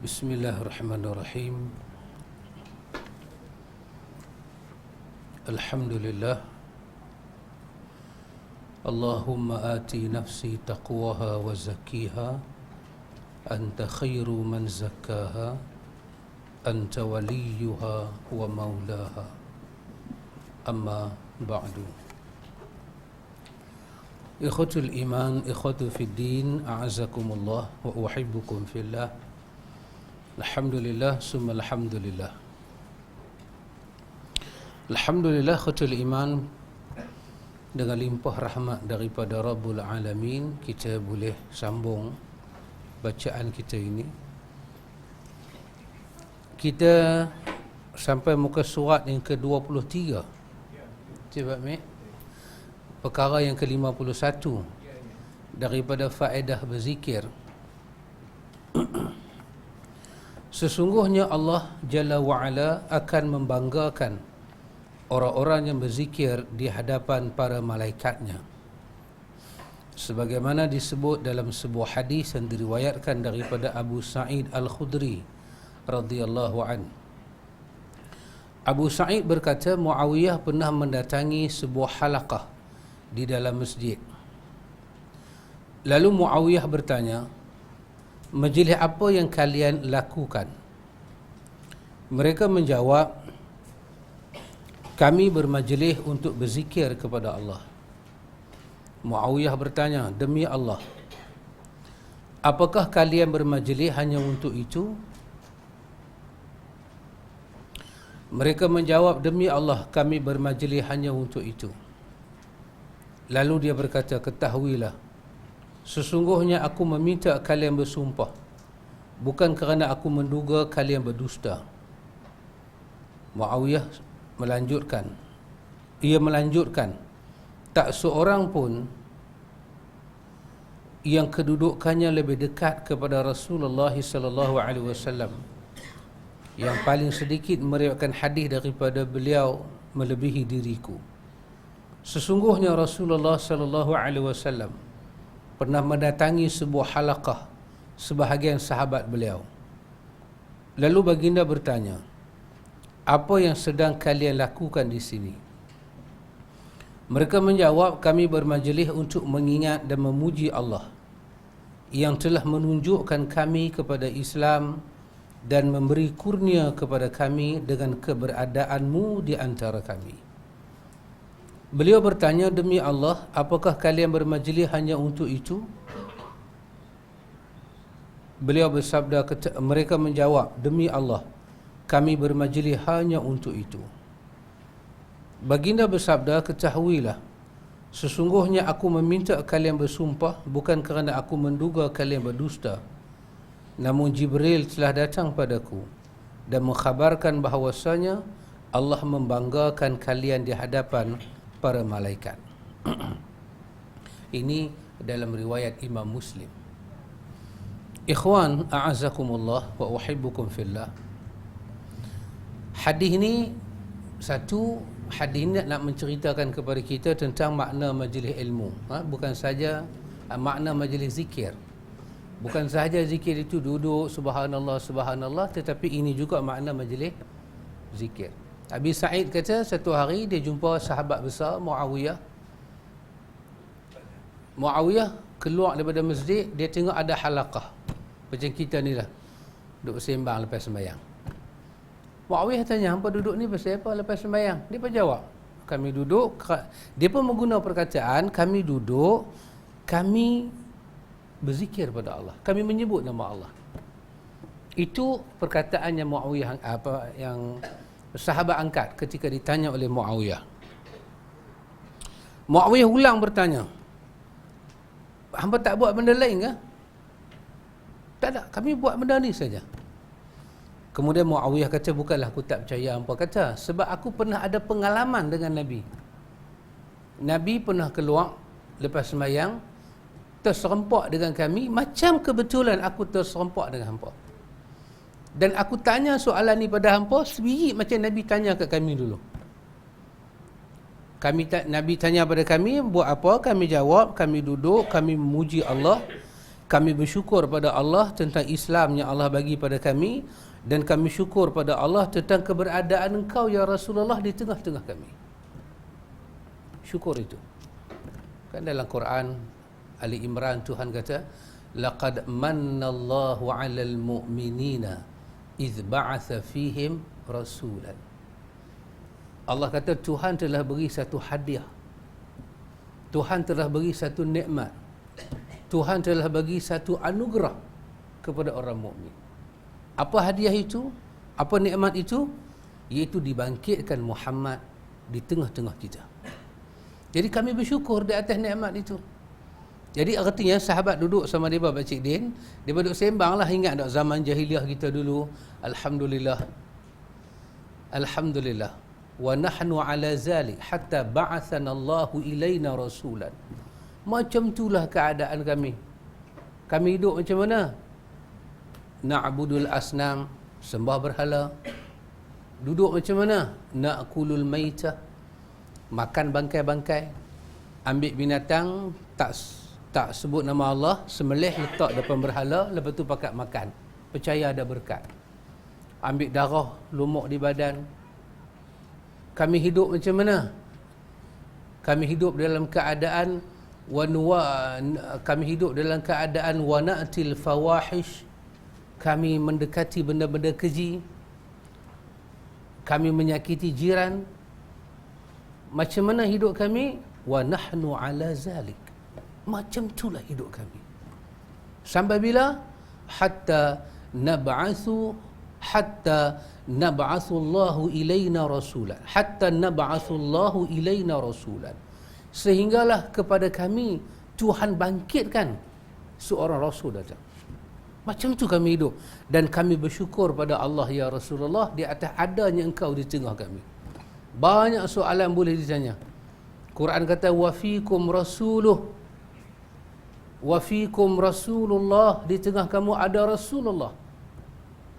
Bismillahirrahmanirrahim. Alhamdulillah. Allahumma ati nafsi taqwaha wa zakkiha anta khairu man zakkaha anta waliyuha wa maulaha. Amma ba'du. Ikhwatul iman, ikhwatu fid din, a'azakumullah wa uhibbukum fillah. Alhamdulillah, summa alhamdulillah. Alhamdulillah khutul iman, dengan limpah rahmat daripada Rabbul Alamin, kita boleh sambung bacaan kita ini. Kita sampai muka surat yang ke-23. Cuba Mek, perkara yang ke-51 daripada faedah berzikir. Sesungguhnya Allah Jalla wa'ala akan membanggakan orang-orang yang berzikir di hadapan para malaikatnya, sebagaimana disebut dalam sebuah hadis yang diriwayatkan daripada Abu Sa'id Al-Khudri radhiyallahu an. Abu Sa'id berkata, Muawiyah pernah mendatangi sebuah halaqah di dalam masjid. Lalu Muawiyah bertanya, majlis apa yang kalian lakukan? Mereka menjawab, kami bermajlis untuk berzikir kepada Allah. Muawiyah bertanya, demi Allah, apakah kalian bermajlis hanya untuk itu? Mereka menjawab, demi Allah, kami bermajlis hanya untuk itu. Lalu dia berkata, ketahuilah, sesungguhnya aku meminta kalian bersumpah, bukan kerana aku menduga kalian berdusta. Muawiyah melanjutkan, tak seorang pun yang kedudukannya lebih dekat kepada Rasulullah sallallahu alaihi wasallam, yang paling sedikit meriwayatkan hadis daripada beliau melebihi diriku. Sesungguhnya Rasulullah sallallahu alaihi wasallam pernah mendatangi sebuah halaqah sebahagian sahabat beliau. Lalu baginda bertanya, apa yang sedang kalian lakukan di sini? Mereka menjawab, kami bermajlis untuk mengingat dan memuji Allah yang telah menunjukkan kami kepada Islam dan memberi kurnia kepada kami dengan keberadaanmu di antara kami. Beliau bertanya, demi Allah, apakah kalian bermajlis hanya untuk itu? Beliau bersabda, mereka menjawab, demi Allah, kami bermajlis hanya untuk itu. Baginda bersabda, ketahuilah, sesungguhnya aku meminta kalian bersumpah bukan kerana aku menduga kalian berdusta, namun Jibril telah datang padaku dan mengkhabarkan bahawasanya Allah membanggakan kalian di hadapan para malaikat. Ini dalam riwayat Imam Muslim. Ikhwan, a'azakumullah wa uhibbukum fillah. Hadis ini nak menceritakan kepada kita tentang makna majlis ilmu. Bukan saja makna majlis zikir. Bukan sahaja zikir itu duduk subhanallah subhanallah, tetapi ini juga makna majlis zikir. Abi Sa'id kata, satu hari dia jumpa sahabat besar Muawiyah. Muawiyah keluar daripada masjid, dia tengok ada halaqah macam kita ni lah, duduk sembang lepas sembahyang. Muawiyah tanya, hampa duduk ni pasal apa lepas sembahyang? Dia pun jawab, kami duduk. Dia pun menggunakan perkataan, kami duduk, kami berzikir pada Allah, kami menyebut nama Allah. Itu perkataan yang Muawiyah, yang sahabat angkat ketika ditanya oleh Muawiyah. Muawiyah ulang bertanya, hamba tak buat benda lain ke? Tak ada, kami buat benda ni saja. Kemudian Muawiyah kata, bukanlah aku tak percaya hampa kata, sebab aku pernah ada pengalaman dengan Nabi. Nabi pernah keluar lepas sembahyang, terserempak dengan kami, macam kebetulan aku terserempak dengan hampa. Dan aku tanya soalan ni pada hampa, sebiji macam Nabi tanya kat kami dulu. Nabi tanya pada kami, buat apa? Kami jawab, kami duduk, kami memuji Allah, kami bersyukur pada Allah tentang Islam yang Allah bagi pada kami, dan kami syukur pada Allah tentang keberadaan engkau ya Rasulullah di tengah-tengah kami. Syukur itu. Kan dalam Quran Ali Imran Tuhan kata, laqad mannallahu 'alal mu'minina idh ba'atha fihim rasulan. Allah kata Tuhan telah beri satu hadiah. Tuhan telah beri satu nikmat. Tuhan telah bagi satu anugerah kepada orang mukmin. Apa hadiah itu? Apa nikmat itu? Iaitu dibangkitkan Muhammad di tengah-tengah kita. Jadi kami bersyukur di atas nikmat itu. Jadi artinya sahabat duduk sama dia Pak Cik Din, dia duduk sembang lah, ingat tak zaman jahiliah kita dulu. Alhamdulillah. Alhamdulillah. Wa nahnu ala zalik hatta ba'athana Allahu ilaina rasulan. Macam itulah keadaan kami. Kami hidup macam mana? Na'budul asnam, sembah berhala. Duduk macam mana? Na'kulul maita, makan bangkai-bangkai. Ambil binatang, tak sebut nama Allah, sembelih letak depan berhala, lepas tu pakat makan. Percaya ada berkat. Ambil darah, lumuk di badan. Kami hidup macam mana? Kami hidup dalam keadaan kami hidup dalam keadaan wana'til fawahish. Kami mendekati benda-benda keji. Kami menyakiti jiran. Macam mana hidup kami? Wa nahnu ala zalik. Macam itulah hidup kami. Sampai bila? Hatta nab'atsullahu ilaina rasulan. Hatta nab'atsullahu ilaina rasulan. Sehinggalah kepada kami Tuhan bangkitkan seorang rasul datang. Macam tu kami hidup. Dan kami bersyukur pada Allah ya Rasulullah di atas adanya engkau di tengah kami. Banyak soalan boleh ditanya. Quran kata wa fikum rasuluh. Wa fikum rasulullah, di tengah kamu ada Rasulullah.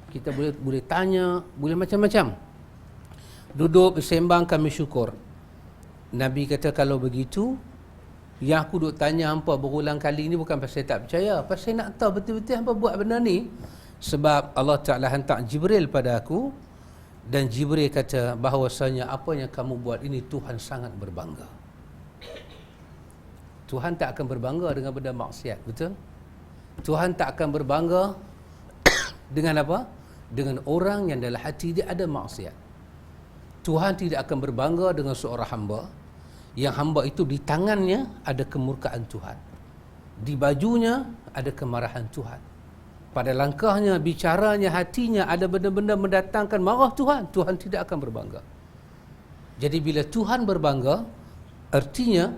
Kita boleh tanya, boleh macam-macam. Duduk bersembang kami syukur. Nabi kata kalau begitu, yang aku duk tanya hampa berulang kali ni bukan pasal tak percaya, pasal nak tahu betul-betul hampa buat benda ni. Sebab Allah Ta'ala hantar Jibril pada aku, dan Jibril kata bahawasanya apa yang kamu buat ini Tuhan sangat berbangga. Tuhan tak akan berbangga dengan benda maksiat, betul? Tuhan tak akan berbangga dengan apa? Dengan orang yang dalam hati dia ada maksiat. Tuhan tidak akan berbangga dengan seorang hamba yang hamba itu di tangannya ada kemurkaan Tuhan, di bajunya ada kemarahan Tuhan, pada langkahnya, bicaranya, hatinya ada benda-benda mendatangkan marah Tuhan. Tuhan tidak akan berbangga. Jadi bila Tuhan berbangga, artinya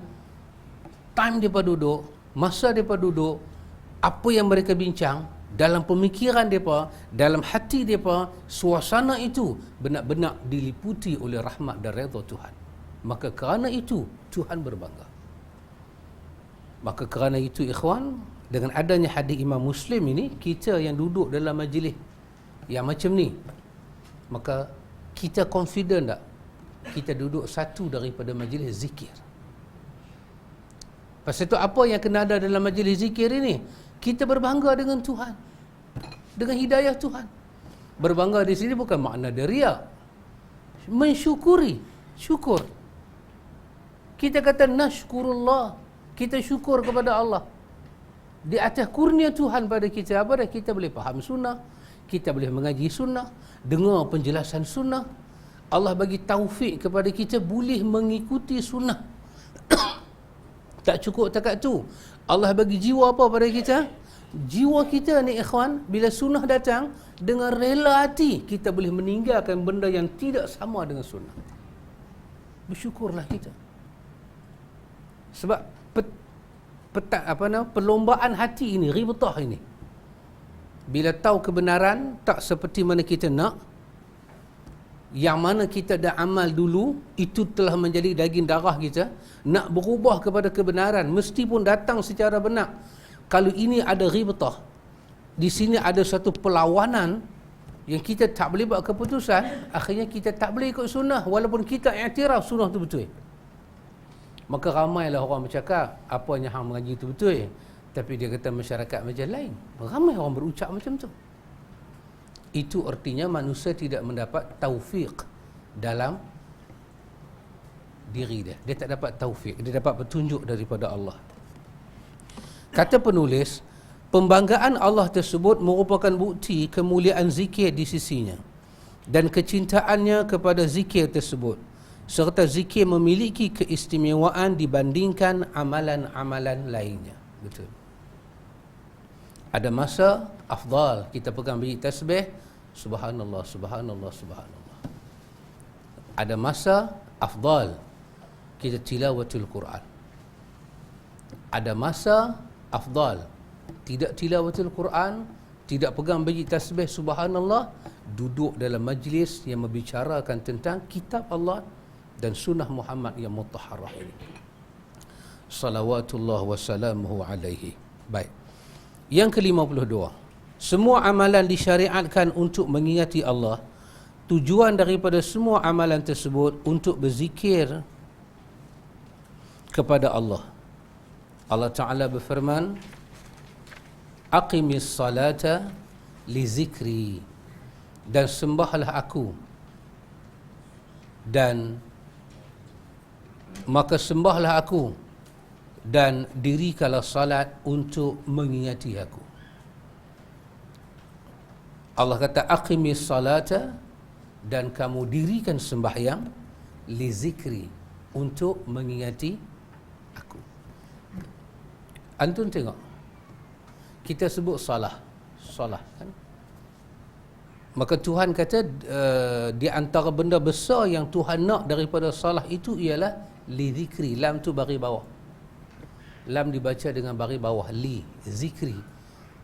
time mereka duduk, masa mereka duduk, apa yang mereka bincang, dalam pemikiran mereka, dalam hati mereka, suasana itu benar-benar diliputi oleh rahmat dan redha Tuhan. Maka kerana itu, Tuhan berbangga. Maka kerana itu ikhwan, dengan adanya hadis Imam Muslim ini, kita yang duduk dalam majlis yang macam ni, maka kita confident tak? Kita duduk satu daripada majlis zikir. Pasal itu apa yang kena ada dalam majlis zikir ini? Kita berbangga dengan Tuhan, dengan hidayah Tuhan. Berbangga di sini bukan makna dia riak. Mensyukuri, syukur. Kita kata nashkurullah, kita syukur kepada Allah di atas kurnia Tuhan pada kita. Apa dah? Kita boleh faham sunnah, kita boleh mengaji sunnah, dengar penjelasan sunnah. Allah bagi taufik kepada kita boleh mengikuti sunnah. Tak cukup takat tu, Allah bagi jiwa apa pada kita? Jiwa kita ni ikhwan, bila sunnah datang, dengan rela hati kita boleh meninggalkan benda yang tidak sama dengan sunnah. Bersyukurlah kita. Sebab perlombaan hati ini, ribtah ini, bila tahu kebenaran tak seperti mana kita nak, yang mana kita dah amal dulu, itu telah menjadi daging darah kita, nak berubah kepada kebenaran, mesti pun datang secara benar. Kalau ini ada ribtah, di sini ada satu perlawanan yang kita tak boleh buat keputusan, akhirnya kita tak boleh ikut sunnah, walaupun kita iktiraf sunnah tu betul. Maka ramailah orang bercakap, apanya hang mengaji itu betul, tapi dia kata masyarakat macam lain. Ramai orang berucap macam tu. Itu artinya manusia tidak mendapat taufik dalam diri dia. Dia tak dapat taufik, dia dapat petunjuk daripada Allah. Kata penulis, pembanggaan Allah tersebut merupakan bukti kemuliaan zikir di sisinya dan kecintaannya kepada zikir tersebut, serta zikir memiliki keistimewaan dibandingkan amalan-amalan lainnya. Betul. Ada masa afdal kita pegang biji tasbih, subhanallah, subhanallah, subhanallah. Ada masa afdal kita tilawatul Quran. Ada masa afdal tidak tilawatul Quran, tidak pegang biji tasbih subhanallah, duduk dalam majlis yang membicarakan tentang kitab Allah dan sunnah Muhammad yang mutahharah ini. Salawatullah wassalamuhu alaihi. Baik. Yang ke-52, semua amalan disyariatkan untuk mengingati Allah. Tujuan daripada semua amalan tersebut untuk berzikir kepada Allah. Allah Ta'ala berfirman, aqimis salata li zikri, dan sembahlah aku, dan maka sembahlah aku, dan dirikanlah salat untuk mengingati aku. Allah kata aqimis salata, dan kamu dirikan sembahyang, li zikri, untuk mengingati aku. Antum tengok, kita sebut salah kan? Maka Tuhan kata di antara benda besar yang Tuhan nak daripada salah itu ialah li zikri. Lam tu baris bawah, lam dibaca dengan baris bawah, li zikri,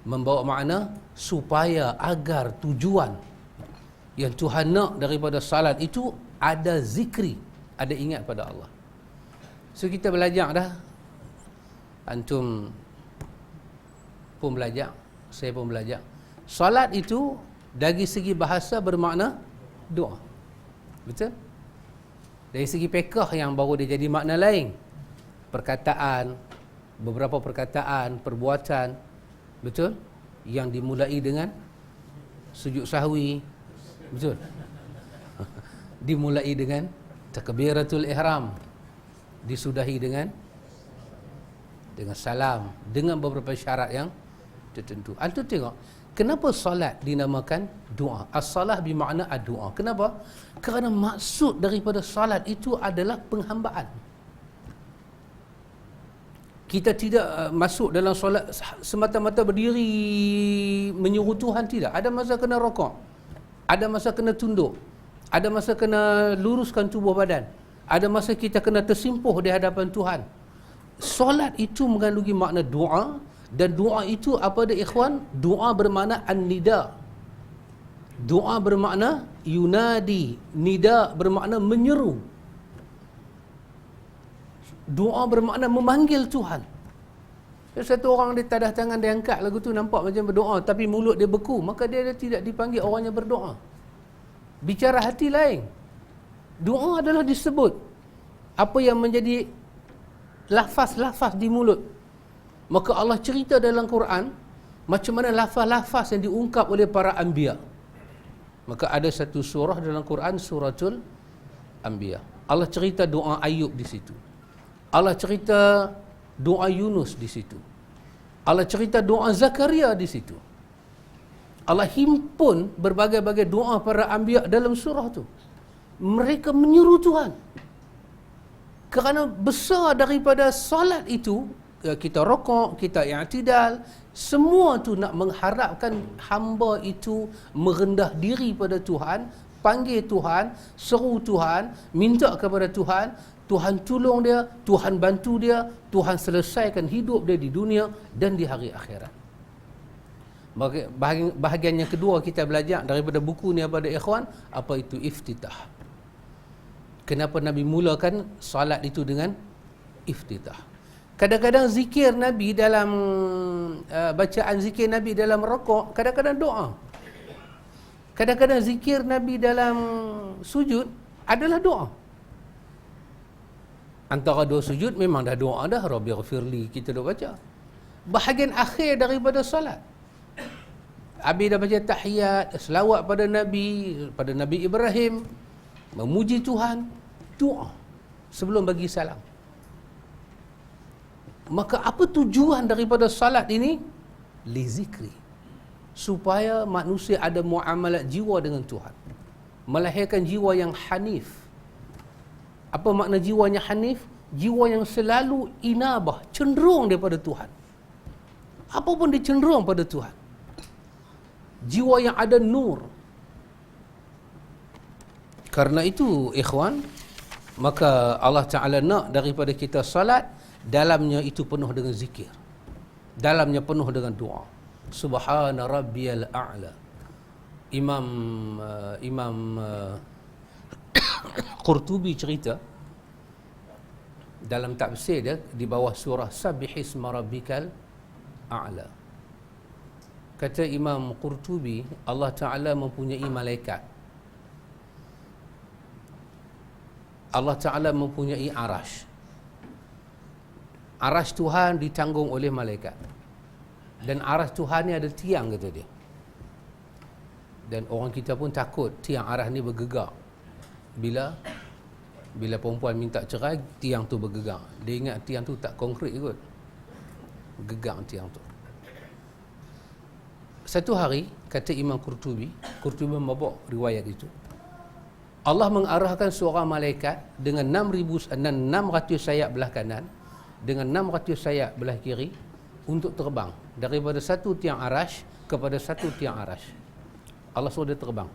membawa makna supaya, agar, tujuan yang Tuhan nak daripada salat itu ada zikri, ada ingat pada Allah. So kita belajar dah, antum pun belajar, saya pun belajar. Salat itu dari segi bahasa bermakna doa. Betul? Dari segi fiqh yang baru dia jadi makna lain. Perkataan, beberapa perkataan, perbuatan, betul? Yang dimulai dengan sujud sahwi, betul? Dimulai dengan takbiratul ihram, disudahi dengan salam, dengan beberapa syarat yang tertentu. Antum tengok, kenapa salat dinamakan doa? As-salah bermakna ad-doa. Kenapa? Kerana maksud daripada salat itu adalah penghambaan. Kita tidak masuk dalam solat semata-mata berdiri menyuruh Tuhan, tidak. Ada masa kena rokok, ada masa kena tunduk, ada masa kena luruskan tubuh badan, ada masa kita kena tersimpuh di hadapan Tuhan. Solat itu mengandungi makna doa, dan doa itu apa dia ikhwan? Doa bermakna an-nida. Doa bermakna yunadi, nida bermakna menyeru. Doa bermakna memanggil Tuhan. Satu orang dia tadah tangan, dia angkat lagu tu, nampak macam berdoa, tapi mulut dia beku, maka dia tidak dipanggil orang yang berdoa. Bicara hati lain. Doa adalah disebut apa yang menjadi lafaz-lafaz di mulut. Maka Allah cerita dalam Quran macam mana lafaz-lafaz yang diungkap oleh para anbiya. Maka ada satu surah dalam Quran, suratul Anbiya. Allah cerita doa Ayub di situ. Allah cerita doa Yunus di situ. Allah cerita doa Zakaria di situ. Allah himpun berbagai-bagai doa para anbiya dalam surah tu. Mereka menyeru Tuhan. Kerana besar daripada salat itu, kita rokok, kita i'tidal, semua tu nak mengharapkan hamba itu merendah diri pada Tuhan, panggil Tuhan, seru Tuhan, minta kepada Tuhan, Tuhan tolong dia, Tuhan bantu dia, Tuhan selesaikan hidup dia di dunia dan di hari akhirat. Bahagian yang kedua kita belajar daripada buku ni pada ikhwan, apa itu iftitah. Kenapa Nabi mulakan salat itu dengan iftitah. Kadang-kadang zikir Nabi dalam bacaan zikir Nabi dalam rukuk, kadang-kadang doa. Kadang-kadang zikir Nabi dalam sujud adalah doa. Antara dua sujud memang dah doa dah, Rabbighfirli kita dah baca. Bahagian akhir daripada salat, habis dah baca tahiyat, selawat pada Nabi Ibrahim, memuji Tuhan, doa sebelum bagi salam. Maka apa tujuan daripada salat ini? Li zikri, supaya manusia ada muamalat jiwa dengan Tuhan, melahirkan jiwa yang hanif. Apa makna jiwanya hanif? Jiwa yang selalu inabah, cenderung daripada Tuhan. Apa pun dia cenderung pada Tuhan. Jiwa yang ada nur. Karena itu ikhwan, maka Allah Ta'ala nak daripada kita salat, dalamnya itu penuh dengan zikir, dalamnya penuh dengan doa. Subhana rabbiyal a'la. Imam Qurtubi cerita dalam tafsir dia di bawah surah Sabbihisma rabbikal a'la. Kata Imam Qurtubi, Allah Ta'ala mempunyai malaikat. Allah Ta'ala mempunyai arash. Arash Tuhan ditanggung oleh malaikat. Dan arash Tuhan ni ada tiang, kata dia. Dan orang kita pun takut tiang arash ni bergegar. Bila perempuan minta cerai, tiang tu bergegar. Dia ingat tiang tu tak konkret kot, gegar tiang tu. Satu hari, kata Imam Qurtubi membawa riwayat itu, Allah mengarahkan seorang malaikat dengan 600 sayap belah kanan, dengan 600 sayap belah kiri, untuk terbang daripada satu tiang arash kepada satu tiang arash. Allah suruh dia terbang.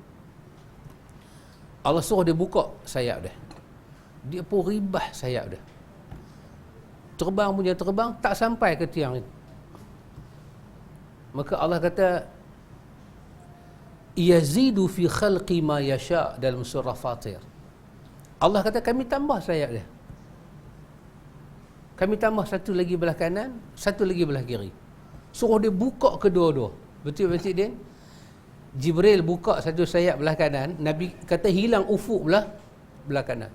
Allah suruh dia buka sayap dia. Dia pun ribah sayap dia. Terbang punya terbang, tak sampai ke tiang itu. Maka Allah kata, yazidu fi khalqi ma yasha, dalam surah Fatir. Allah kata, kami tambah sayap dia. Kami tambah satu lagi belah kanan, satu lagi belah kiri. Suruh dia buka kedua-dua. Betul-betul dia? Jibril buka satu sayap belah kanan, Nabi kata hilang ufuk belah kanan.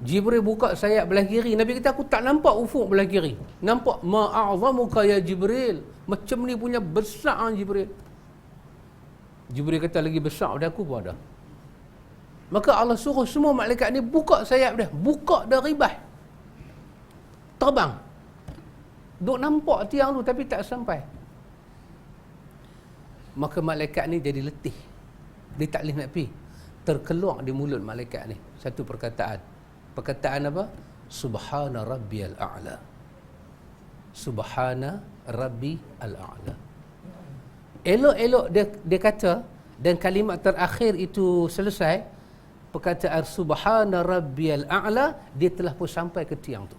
Jibril buka sayap belah kiri, Nabi kata aku tak nampak ufuk belah kiri. Nampak ma'a'zamuka ya Jibril. Macam ni punya besar Jibril. Jibril kata lagi besar dari aku pun ada. Maka Allah suruh semua malaikat ni buka sayap dia, buka dah ribah, terbang. Duk nampak tiang tu tapi tak sampai. Maka malaikat ni jadi letih. Dia tak boleh nak pergi. Terkeluar di mulut malaikat ni satu perkataan. Perkataan apa? Subhana rabbiyal a'la. Subhana rabbi al-a'la. Elok-elok dia kata, dan kalimat terakhir itu selesai, perkataan Subhana rabbiyal a'la, dia telah pun sampai ke tiang tu.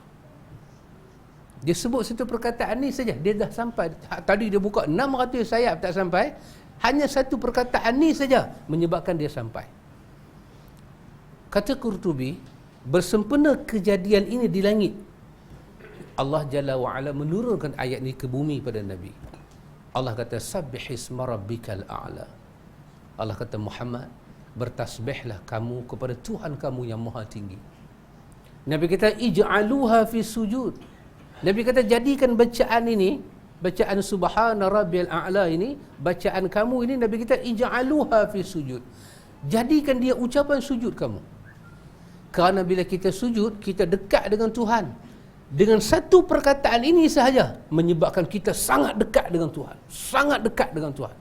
Dia sebut satu perkataan ni saja, dia dah sampai. Tadi dia buka 600 sayap tak sampai, hanya satu perkataan ni saja menyebabkan dia sampai. Kata Qurtubi, bersempena kejadian ini di langit, Allah Jalla wa'ala menurunkan ayat ni ke bumi pada Nabi. Allah kata, Sabbihisma rabbikal a'la. Allah kata, Muhammad, bertasbihlah kamu kepada Tuhan kamu yang maha tinggi. Nabi kata, ij'aluha fi sujud. Nabi kata, jadikan bacaan ini, bacaan Subhana rabbiyal a'la ini, bacaan kamu ini, Nabi kata, ij'aluha fi sujud. Jadikan dia ucapan sujud kamu. Kerana bila kita sujud, kita dekat dengan Tuhan. Dengan satu perkataan ini sahaja menyebabkan kita sangat dekat dengan Tuhan. Sangat dekat dengan Tuhan.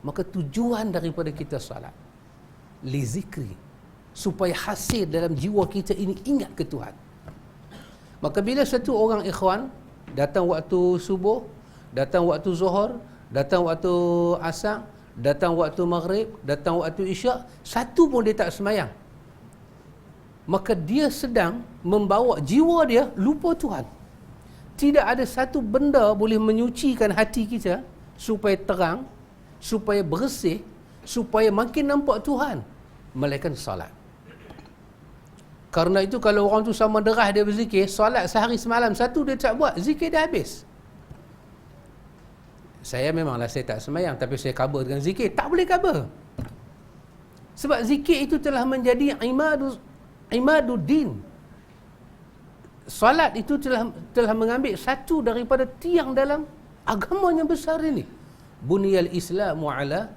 Maka tujuan daripada kita salat, li zikri, supaya hasil dalam jiwa kita ini ingat ke Tuhan. Maka bila satu orang ikhwan datang waktu subuh, datang waktu zuhur, datang waktu asar, datang waktu maghrib, datang waktu isyak, satu pun dia tak semayang, maka dia sedang membawa jiwa dia lupa Tuhan. Tidak ada satu benda boleh menyucikan hati kita supaya terang, supaya bersih, supaya makin nampak Tuhan, melainkan salat. Karena itu kalau orang tu sama derah dia berzikir, salat sehari semalam satu dia tak buat, zikir dah habis. Saya memanglah saya tak semayang, tapi saya cover dengan zikir. Tak boleh cover. Sebab zikir itu telah menjadi imaduddin. Salat itu telah mengambil satu daripada tiang dalam agama yang besar ini. Buniyal Islamu ala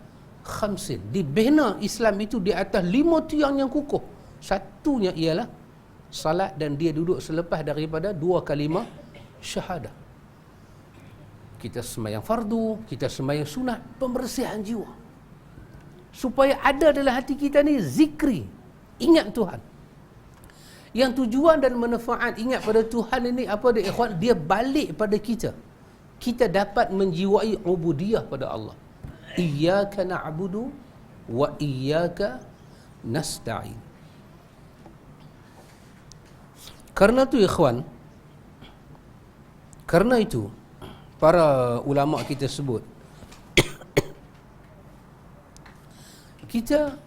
khamsin. Dibina Islam itu di atas 5 tiang yang kukuh. Satunya ialah salat, dan dia duduk selepas daripada 2 kalimah syahadah. Kita sembahyang fardu, kita sembahyang sunat, pembersihan jiwa. Supaya ada dalam hati kita ni zikri, ingat Tuhan. Yang tujuan dan manfaat ingat pada Tuhan ini apa dia ikhwan? Dia balik pada kita. Kita dapat menjiwai ubudiyah pada Allah. Iyyaka na'budu wa iyyaka nasta'in. Karena itu ikhwan, karena itu para ulama kita sebut, kita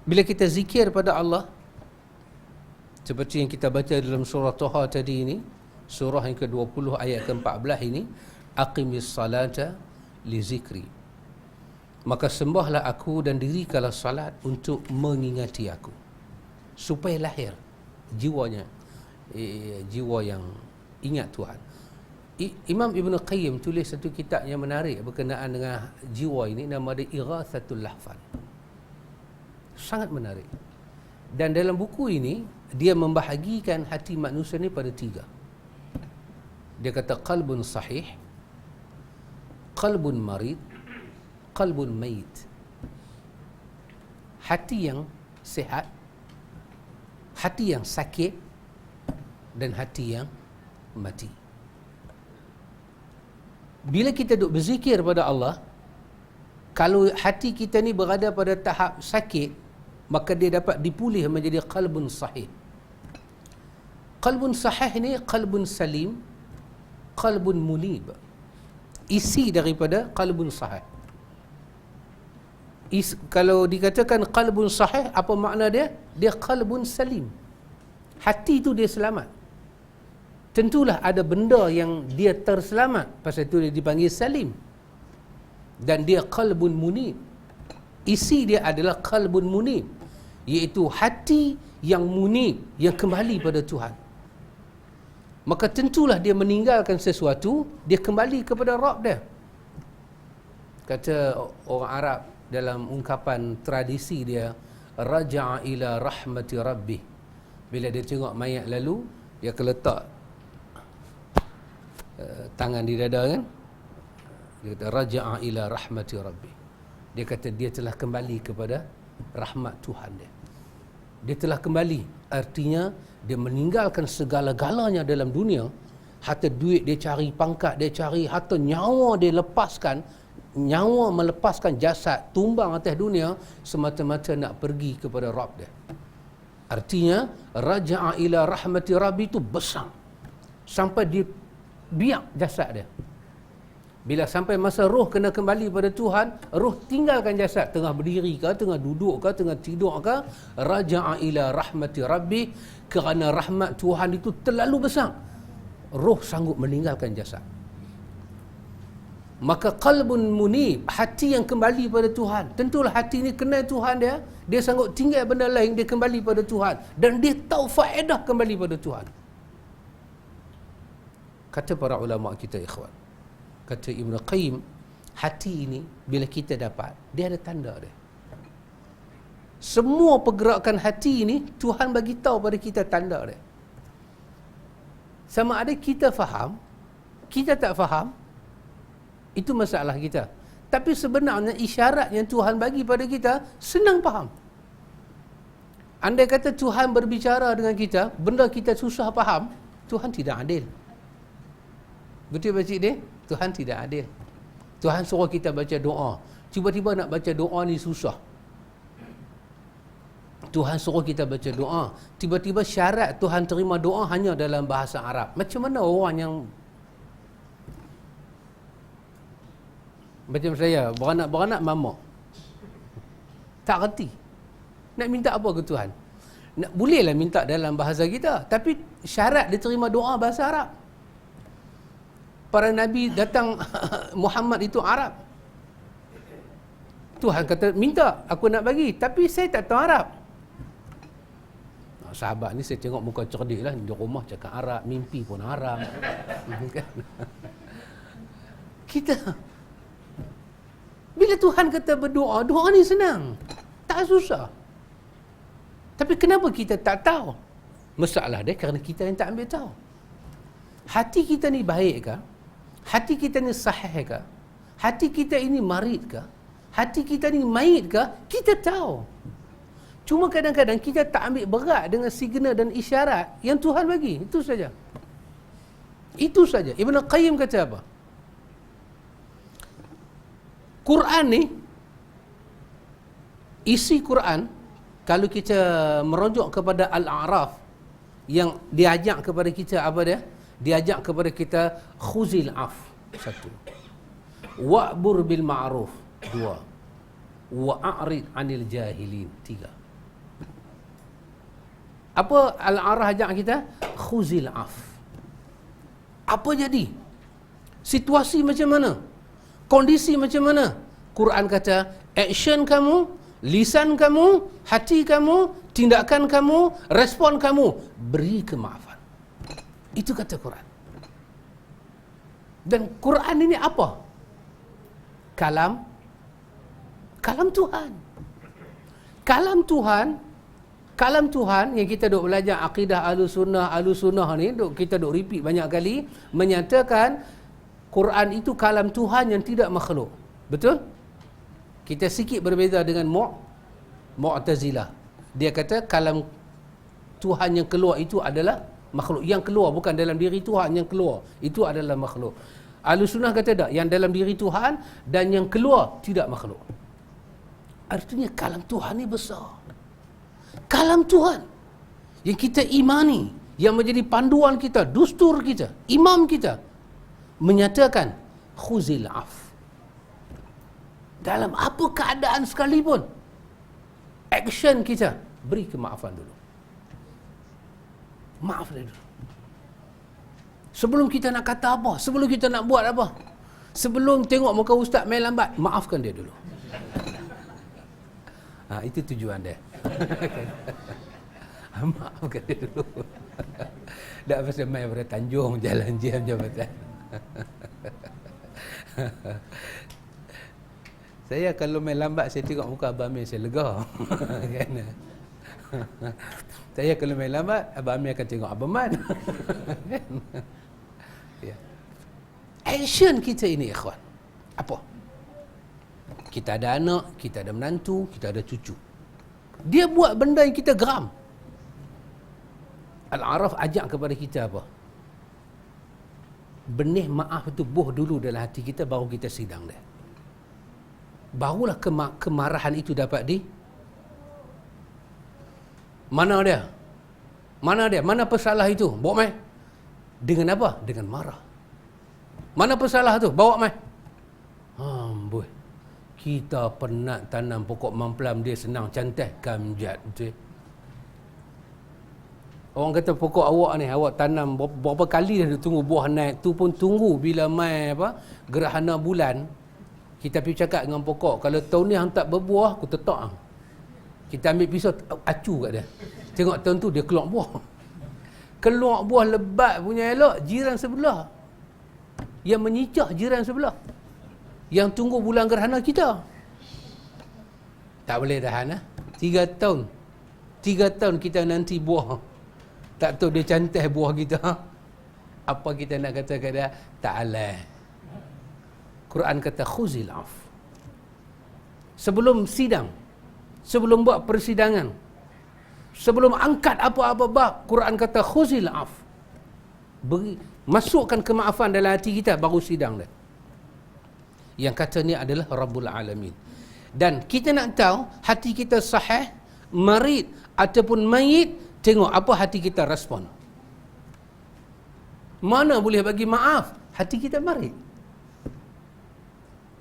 bila kita zikir pada Allah, seperti yang kita baca dalam surah Taha tadi ini, surah yang ke-20 ayat ke-14 ini, aqimis salata li zikri. Maka sembahlah aku dan dirikanlah salat untuk mengingati aku, supaya lahir jiwanya, jiwa yang ingat Tuhan. Imam Ibn Qayyim tulis satu kitab yang menarik berkenaan dengan jiwa ini, nama dia Ighathatul Lahfan. Sangat menarik. Dan dalam buku ini dia membahagikan hati manusia ni pada 3. Dia kata qalbun sahih, qalbun marid, qalbun mayit. Hati yang sihat, hati yang sakit, dan hati yang mati. Bila kita duk berzikir pada Allah, kalau hati kita ni berada pada tahap sakit, maka dia dapat dipulih menjadi qalbun sahih. Qalbun sahih ni qalbun salim, qalbun munib. Isi daripada qalbun sahih. Kalau dikatakan qalbun sahih, apa makna dia? Dia qalbun salim. Hati tu dia selamat. Tentulah ada benda yang dia terselamat, pasal itu dia dipanggil salim. Dan dia qalbun munib. Isi dia adalah qalbun munib, iaitu hati yang munib, yang kembali pada Tuhan. Maka tentulah dia meninggalkan sesuatu, dia kembali kepada Rabb dia. Kata orang Arab dalam ungkapan tradisi dia, raja'a ila rahmati rabbih. Bila dia tengok mayat lalu, dia akan letak tangan di dada kan, dia kata raja'a ila rahmati rabbi. Dia kata dia telah kembali kepada rahmat Tuhan dia. Dia telah kembali, artinya dia meninggalkan segala-galanya dalam dunia. Harta duit dia cari, pangkat dia cari, harta nyawa dia lepaskan, nyawa melepaskan jasad, tumbang atas dunia semata-mata nak pergi kepada Rabb dia. Artinya raja'a ila rahmati rabbi itu besar sampai dia biak jasad dia. Bila sampai masa roh kena kembali pada Tuhan, roh tinggalkan jasad, tengah berdiri ke, tengah duduk ke, tengah tidur ke, raja'a ila rahmati rabbi, kerana rahmat Tuhan itu terlalu besar, roh sanggup meninggalkan jasad. Maka qalbun munib, hati yang kembali pada Tuhan. Tentulah hati ini kenal Tuhan dia, dia sanggup tinggal benda lain, dia kembali pada Tuhan, dan dia tahu faedah kembali pada Tuhan. Kata para ulama kita ikhwan, kata Ibn Qayyim, hati ini bila kita dapat, dia ada tanda dia. Semua pergerakan hati ini Tuhan bagi tahu pada kita tanda dia. Sama ada kita faham, kita tak faham, itu masalah kita. Tapi sebenarnya isyarat yang Tuhan bagi pada kita senang faham. Andai kata Tuhan berbicara dengan kita, benda kita susah faham, Tuhan tidak adil. Betul pakcik dia? Tuhan tidak adil. Tuhan suruh kita baca doa, tiba-tiba nak baca doa ni susah. Tuhan suruh kita baca doa, tiba-tiba syarat Tuhan terima doa hanya dalam bahasa Arab. Macam mana orang yang Macam saya, beranak-beranak mama. Tak reti. Nak minta apa ke Tuhan? Bolehlah minta dalam bahasa kita, tapi syarat diterima doa bahasa Arab. Para Nabi datang, Muhammad itu Arab. Tuhan kata, minta, aku nak bagi. Tapi saya tak tahu Arab. Sahabat ni saya tengok muka cerdik lah. Di rumah cakap Arab, mimpi pun Arab. Kita, bila Tuhan kata berdoa, doa ni senang. Tak susah. Tapi kenapa kita tak tahu? Masalah dia kerana kita yang tak ambil tahu. Hati kita ni baik ke? Hati kita ni sahih ke? Hati kita ini marid ke? Hati kita ni mayit ke? Kita tahu. Cuma kadang-kadang kita tak ambil berat dengan signal dan isyarat yang Tuhan bagi. Itu saja. Itu saja. Ibn Qayyim kata apa? Quran ni, isi Quran, kalau kita merujuk kepada Al-A'raf, yang diajak kepada kita apa dia? Diajak kepada kita khuzil af, 1. Wa'bur bil ma'ruf, 2. Wa'arid 'anil jahilin, 3. Apa Al-A'raf ajak kita? Khuzil af. Apa jadi? Situasi macam mana? Kondisi macam mana? Quran kata, action kamu, lisan kamu, hati kamu, tindakan kamu, respon kamu, beri kemaafan. Itu kata Quran. Dan Quran ini apa? Kalam Tuhan. Kalam Tuhan yang kita duk belajar akidah Ahlussunnah ni, kita duk repeat banyak kali, menyatakan Quran itu kalam Tuhan yang tidak makhluk. Betul? Kita sikit berbeza dengan Mu'tazilah. Dia kata kalam Tuhan yang keluar itu adalah makhluk. Yang keluar bukan dalam diri Tuhan, yang keluar itu adalah makhluk. Ahlussunnah kata tak, yang dalam diri Tuhan dan yang keluar tidak makhluk. Artinya kalam Tuhan ni besar. Kalam Tuhan yang kita imani, yang menjadi panduan kita, dustur kita, imam kita, menyatakan khuzil af. Dalam apa keadaan sekalipun, action kita, beri kemaafan dulu. Maaf dulu. Sebelum kita nak kata apa, sebelum kita nak buat apa, sebelum tengok muka ustaz main lambat, maafkan dia dulu. Itu tujuan dia. Maafkan dia dulu. Tak pasal main pada Tanjung, jalan jam jabatan. Saya kalau main lambat, saya tengok muka Abang Amir, saya lega. Kan? Saya kalau main lambat, Abang Amir akan tengok Abang Man. Ya. Action kita ini, ikhwan, apa? Kita ada anak, kita ada menantu, kita ada cucu. Dia buat benda yang kita geram. Al-A'raf ajak kepada kita apa? Benih maaf itu buh dulu dalam hati kita, baru kita sidang dia. Barulah kemarahan itu dapat mana dia? Mana pesalah itu? Bawa mai. Dengan apa? Dengan marah. Mana pesalah tu? Bawa mai. Amboi. Kita pernah tanam pokok mamplam, dia senang cantik kamjat, betul. Orang kata pokok awak ni, awak tanam berapa kali dah tunggu buah naik, tu pun tunggu bila mai gerhana bulan. Kita pergi cakap dengan pokok, kalau tahun ni hang tak berbuah, aku tetak hang. Kita ambil pisau acu kat dia. Tengok tahun tu dia keluar buah. Keluar buah lebat punya elok, jiran sebelah yang menyicah jiran sebelah, yang tunggu bulan gerhana kita. Tak boleh tahan 3 tahun. 3 tahun kita nanti buah. Tak tahu dia cantik buah kita. Apa kita nak kata kat dia? Ta'ala. Quran kata khuzil af. Sebelum sidang, sebelum buat persidangan, sebelum angkat apa-apa bab, Quran kata khuzil af. Masukkan kemaafan dalam hati kita, baru sidang dia. Yang kata ni adalah Rabbul Alamin. Dan kita nak tahu hati kita sahih, marid ataupun mayit, tengok apa hati kita respon. Mana boleh bagi maaf? Hati kita marid.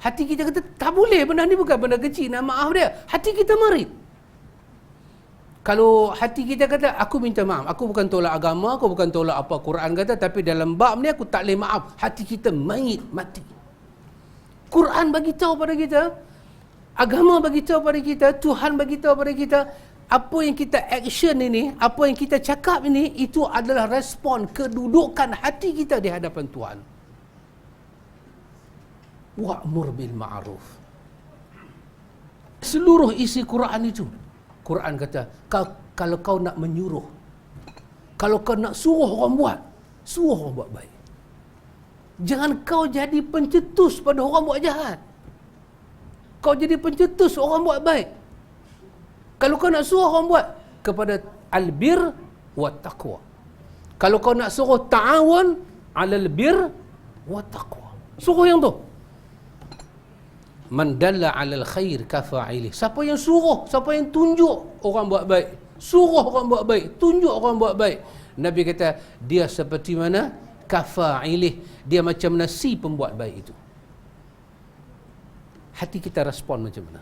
Hati kita kata, tak boleh, benda ni bukan benda kecil, nak maaf dia. Hati kita marit. Kalau hati kita kata, aku minta maaf, aku bukan tolak agama, aku bukan tolak apa Quran kata, tapi dalam bab ni aku tak boleh maaf. Hati kita mati. Quran bagi tahu pada kita, agama bagi tahu pada kita, Tuhan bagi tahu pada kita, apa yang kita action ini, apa yang kita cakap ini, itu adalah respon kedudukan hati kita di hadapan Tuhan. Wa'mur bil ma'ruf. Seluruh isi Quran itu, Quran kata, kalau kau nak menyuruh, kalau kau nak suruh orang buat baik. Jangan kau jadi pencetus pada orang buat jahat. Kau jadi pencetus orang buat baik. Kalau kau nak suruh orang buat kepada albir wa taqwa. Kalau kau nak suruh ta'awun 'alal bir wa taqwa. Suruh yang tu. Man dalla 'alal khair kafa'ili. Siapa yang suruh, siapa yang tunjuk orang buat baik, suruh orang buat baik, tunjuk orang buat baik. Nabi kata dia seperti mana? Kafa'ili. Dia macam mana si pembuat baik itu. Hati kita respon macam mana?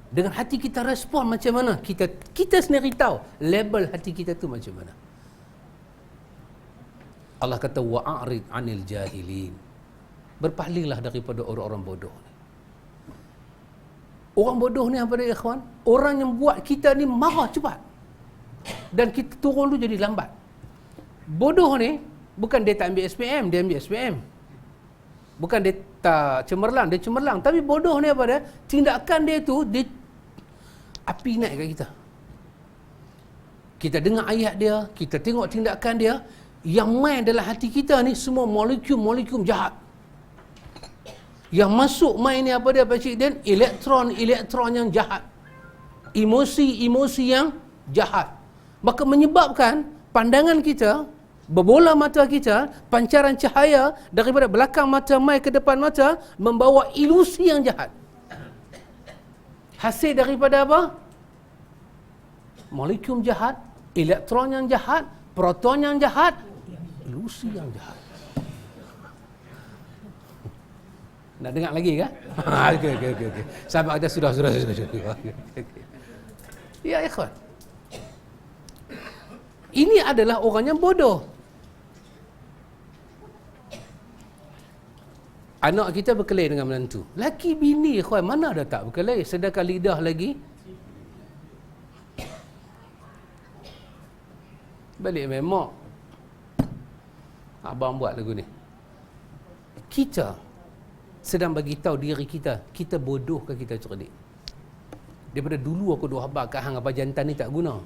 Dengan hati kita respon macam mana? Kita sendiri tahu label hati kita tu macam mana. Allah kata wa'arid 'anil jahilin. Berpalinglah daripada orang-orang bodoh ni. Orang bodoh ni apa dia, ikhwan? Orang yang buat kita ni marah cepat. Dan kita turun tu jadi lambat. Bodoh ni bukan dia tak ambil SPM, dia ambil SPM. Bukan dia tak cemerlang, dia cemerlang. Tapi bodoh ni apa dia? Tindakan dia tu, dia api naik kat kita. Kita dengar ayat dia, kita tengok tindakan dia, yang main dalam hati kita ni semua molekul-molekul jahat. Yang masuk main ni apa dia, Pak Cik Dan? Elektron yang jahat. Emosi yang jahat. Maka menyebabkan pandangan kita, berbola mata kita, pancaran cahaya daripada belakang mata mai ke depan mata, membawa ilusi yang jahat. Hasil daripada apa? Molekul jahat, elektron yang jahat, proton yang jahat, ilusi yang jahat. Nak dengar lagi kan? Okey. Sahabat kata sudah. Ya ikhwan. Ini adalah orang yang bodoh. Anak kita berkelahi dengan menantu. Laki bini ikhwan, mana ada tak berkelahi? Sedangkan lidah lagi balik memang. Abang buat lagu ni. Kita sedang bagi tahu diri kita bodoh ke kita cerdik. Daripada dulu aku duk habaq kat hang apa jantan ni tak guna.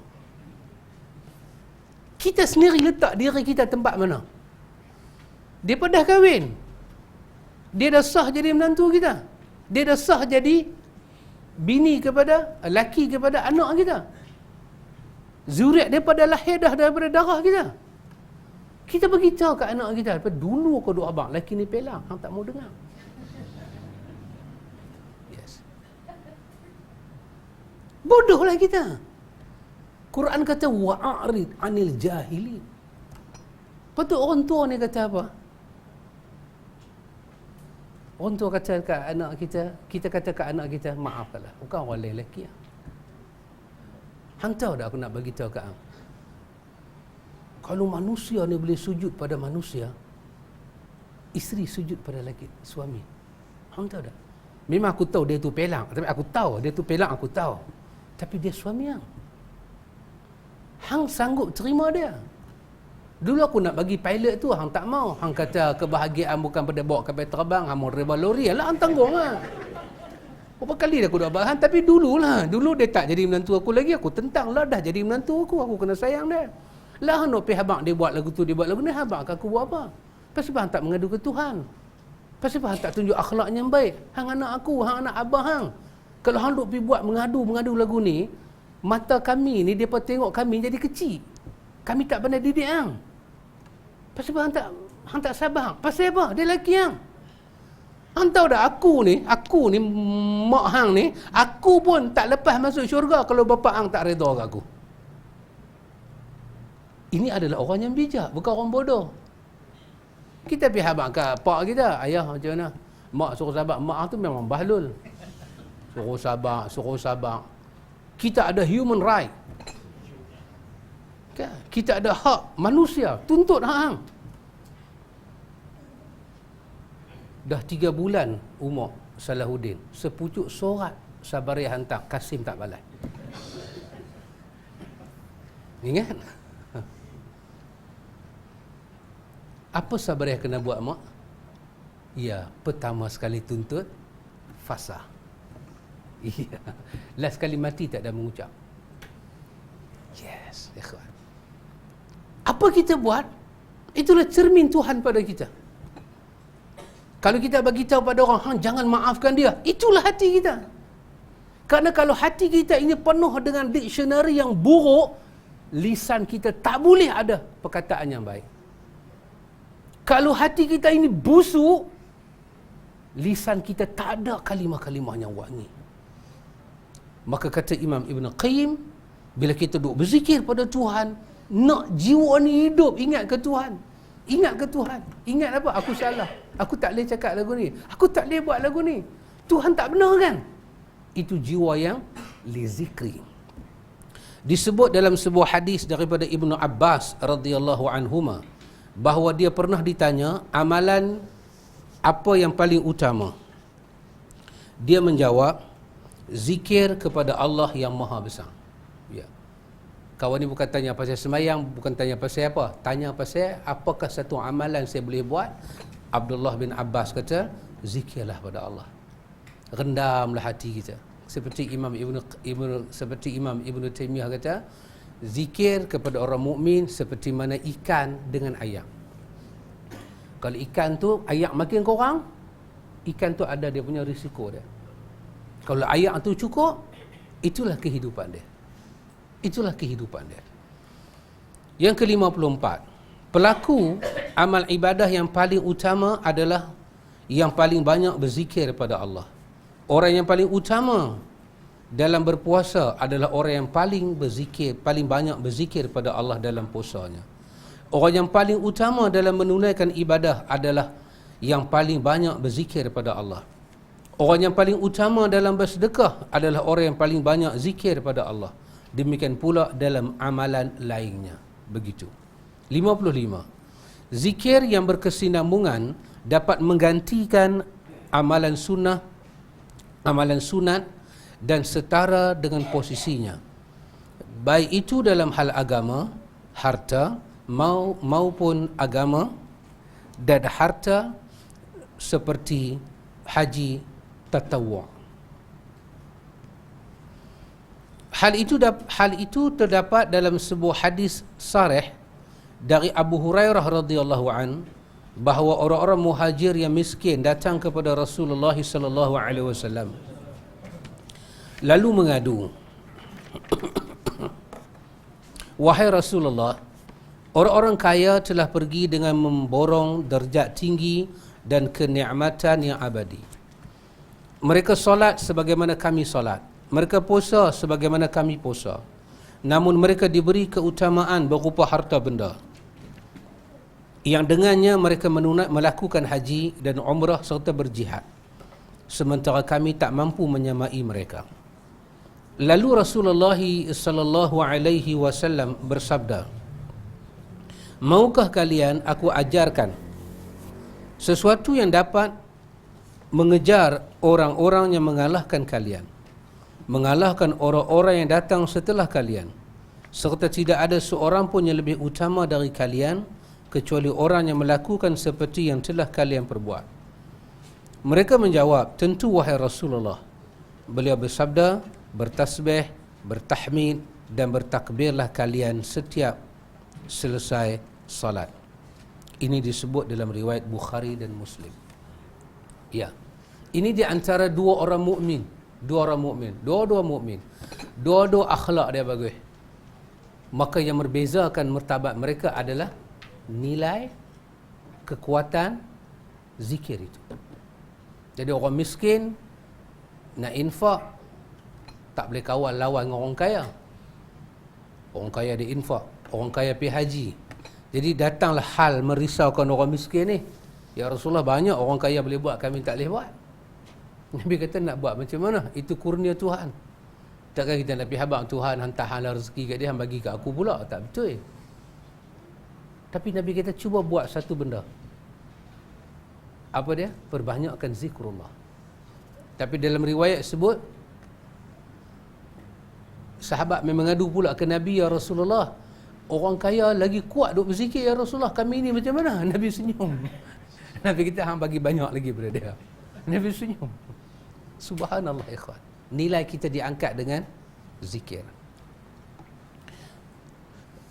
Kita sendiri letak diri kita tempat mana? Dia dah kahwin. Dia dah sah jadi menantu kita. Dia dah sah jadi bini kepada, laki kepada anak kita. Zuriat daripada lahir dah daripada darah kita. Kita beritahu kat anak kita, dulu aku duk habaq, laki ni pelang, hang tak mau dengar. Yes. Bodohlah kita. Quran kata wa'arid 'anil jahilin. Patut orang tua ni kata apa? Orang tua kata kat anak kita kata kat anak kita, maafkanlah, bukan orang lain lelaki. Hang tahu tak aku nak bagi tahu kat hang? Kalau manusia ni boleh sujud pada manusia, isteri sujud pada lelaki, suami. Hang tahu tak? Memang aku tahu dia tu pelang, tapi aku tahu dia tu pelang, aku tahu. Tapi dia suami hang. Hang sanggup terima dia. Dulu aku nak bagi pilot tu, hang tak mau. Hang kata kebahagiaan bukan pada bawa kapal terbang, hang mau reba lori. Alah, hang tanggung lah. Berapa kali dah aku dah bahang, tapi dululah. Dulu dia tak jadi menantu aku lagi, aku tentang lah dah jadi menantu aku kena sayang dia. Lah hang nak pergi habaq dia buat lagu tu, dia buat lagu ni, habaq aku buat apa? Pasal hang tak mengadu ke Tuhan? Pasal hang tak tunjuk akhlak yang baik? Hang anak aku, hang anak abah hang. Kalau hang duk pergi buat mengadu lagu ni, mata kami ni, depa tengok kami jadi kecil. Kami tak pandai didik hang. Pasal hang tak sabar. Pasal apa? Dia lelaki hang. Hang tahu tak, aku ni mak hang ni, aku pun tak lepas masuk syurga kalau bapa hang tak redha kat aku. Ini adalah orang yang bijak, bukan orang bodoh. Kita pergi habaq kat pak kita, ayah macam mana? Mak suruh sabar. Mak tu memang bahlul. Suruh sabar. Kita ada human right. Kan? Kita ada hak manusia. Tuntut hak hang. Dah 3 bulan umur Salahuddin. Sepucuk surat Sabariah hantar. Kasim tak balas. Ingat? Apa Sabariah kena buat, mak? Ya, pertama sekali tuntut fasah. Ya. Last kali mati tak ada mengucap. Yes, ikhwan. Apa kita buat? Itulah cermin Tuhan pada kita. Kalau kita bagi tahu pada orang, jangan maafkan dia, itulah hati kita. Karena kalau hati kita ini penuh dengan dictionary yang buruk, lisan kita tak boleh ada perkataan yang baik. Kalau hati kita ini busuk, lisan kita tak ada kalimah-kalimah yang wangi. Maka kata Imam Ibn Qayyim, bila kita duduk berzikir pada Tuhan, nak jiwa ni hidup, ingat ke Tuhan. Ingat ke Tuhan. Ingat apa? Aku salah. Aku tak boleh cakap lagu ni. Aku tak boleh buat lagu ni. Tuhan tak benar kan? Itu jiwa yang lizikri. Disebut dalam sebuah hadis daripada Ibnu Abbas radhiyallahu anhuma, bahawa dia pernah ditanya amalan apa yang paling utama. Dia menjawab, zikir kepada Allah yang maha besar. Ya. Kawan ni bukan tanya pasal semayang, bukan tanya pasal apa, tanya pasal apakah satu amalan saya boleh buat. Abdullah bin Abbas kata, zikirlah pada Allah, rendamlah hati kita. Seperti Imam Ibnu Taimiyah kata, zikir kepada orang mukmin seperti mana ikan dengan ayak. Kalau ikan tu ayak makin kurang, ikan tu ada dia punya risiko dia. Kalau ayak tu cukup, itulah kehidupan dia. Itulah kehidupan dia. Yang ke-54, pelaku amal ibadah yang paling utama adalah yang paling banyak berzikir pada Allah. Orang yang paling utama dalam berpuasa adalah orang yang paling berzikir, paling banyak berzikir pada Allah dalam puasanya. Orang yang paling utama dalam menunaikan ibadah adalah yang paling banyak berzikir pada Allah. Orang yang paling utama dalam bersedekah adalah orang yang paling banyak zikir pada Allah. Demikian pula dalam amalan lainnya. Begitu. 55. Zikir yang berkesinambungan dapat menggantikan amalan sunnah, amalan sunat dan setara dengan posisinya. Baik itu dalam hal agama, harta, maupun agama dan harta seperti haji tatawwu'. Hal itu terdapat dalam sebuah hadis sarih dari Abu Hurairah radhiyallahu an, bahawa orang-orang muhajir yang miskin datang kepada Rasulullah sallallahu alaihi wasallam lalu mengadu, wahai Rasulullah, orang-orang kaya telah pergi dengan memborong darjat tinggi dan kenikmatan yang abadi. Mereka solat sebagaimana kami solat, mereka puasa sebagaimana kami puasa, namun mereka diberi keutamaan berupa harta benda yang dengannya mereka melakukan haji dan umrah serta berjihad, sementara kami tak mampu menyamai mereka. Lalu Rasulullah sallallahu alaihi wasallam bersabda, maukah kalian aku ajarkan sesuatu yang dapat mengejar orang-orang yang mengalahkan kalian, mengalahkan orang-orang yang datang setelah kalian, serta tidak ada seorang pun yang lebih utama dari kalian kecuali orang yang melakukan seperti yang telah kalian perbuat. Mereka menjawab, tentu wahai Rasulullah. Beliau bersabda, bertasbih, bertahmid dan bertakbirlah kalian setiap selesai salat. Ini disebut dalam riwayat Bukhari dan Muslim. Ya. Ini di antara dua orang mukmin, dua-dua mukmin. Dua-dua akhlak dia bagus. Maka yang membezakan martabat mereka adalah nilai kekuatan zikir itu. Jadi orang miskin nak infak tak boleh kawal lawan dengan orang kaya. Orang kaya dia infak, orang kaya pergi haji. Jadi datanglah hal merisaukan orang miskin ni. Ya Rasulullah, banyak orang kaya boleh buat, kami tak boleh buat. Nabi kata, nak buat macam mana? Itu kurnia Tuhan. Takkan kita nak pergi habaq Tuhan hantar hang rezeki kat dia, hang bagi kat aku pula. Tak betul. Tapi Nabi kata, cuba buat satu benda. Apa dia? Perbanyakkan zikrullah. Tapi dalam riwayat sebut, sahabat memang mengadu pula ke Nabi, ya Rasulullah, orang kaya lagi kuat duk berzikir, ya Rasulullah, kami ini macam mana? Nabi senyum. Nabi kita hang bagi banyak lagi pada dia. Nabi senyum. Subhanallah ikhwan. Nilai kita diangkat dengan zikir.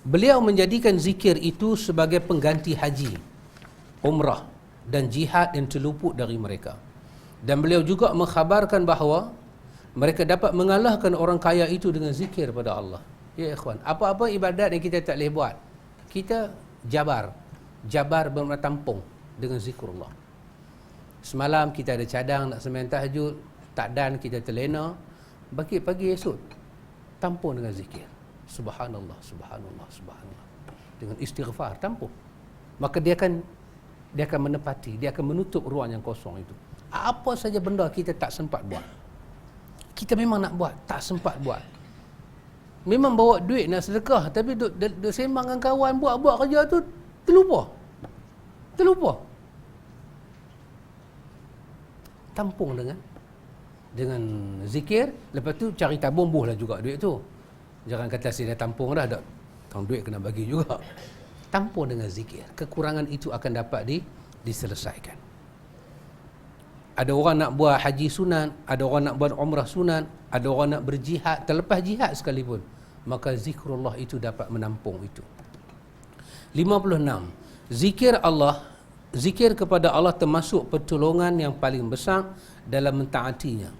Beliau menjadikan zikir itu sebagai pengganti haji, umrah dan jihad yang terluput dari mereka. Dan beliau juga mengkhabarkan bahawa mereka dapat mengalahkan orang kaya itu dengan zikir pada Allah. Ya ikhwan, apa-apa ibadat yang kita tak boleh buat, kita jabar bermakna tampung dengan zikrullah. Semalam kita ada cadang nak sembahyang tahajud, tak dan kita terlena, pagi esok tampung dengan zikir. Subhanallah, subhanallah, subhanallah. Dengan istighfar tampung. Maka dia akan menepati, dia akan menutup ruang yang kosong itu. Apa saja benda kita tak sempat buat, kita memang nak buat, tak sempat buat. Memang bawa duit nak sedekah, tapi duk sembang dengan kawan, buat kerja tu terlupa. Tampung dengan zikir. Lepas tu cari tabung, buh lah juga duit tu. Jangan kata saya dah tampung dah, duit kena bagi juga. Tampung dengan zikir. Kekurangan itu akan dapat diselesaikan. Ada orang nak buat haji sunan, ada orang nak buat umrah sunan, ada orang nak berjihad, terlepas jihad sekalipun, maka zikrullah itu dapat menampung itu. 56. Zikir kepada Allah termasuk pertolongan yang paling besar dalam mentaatinya.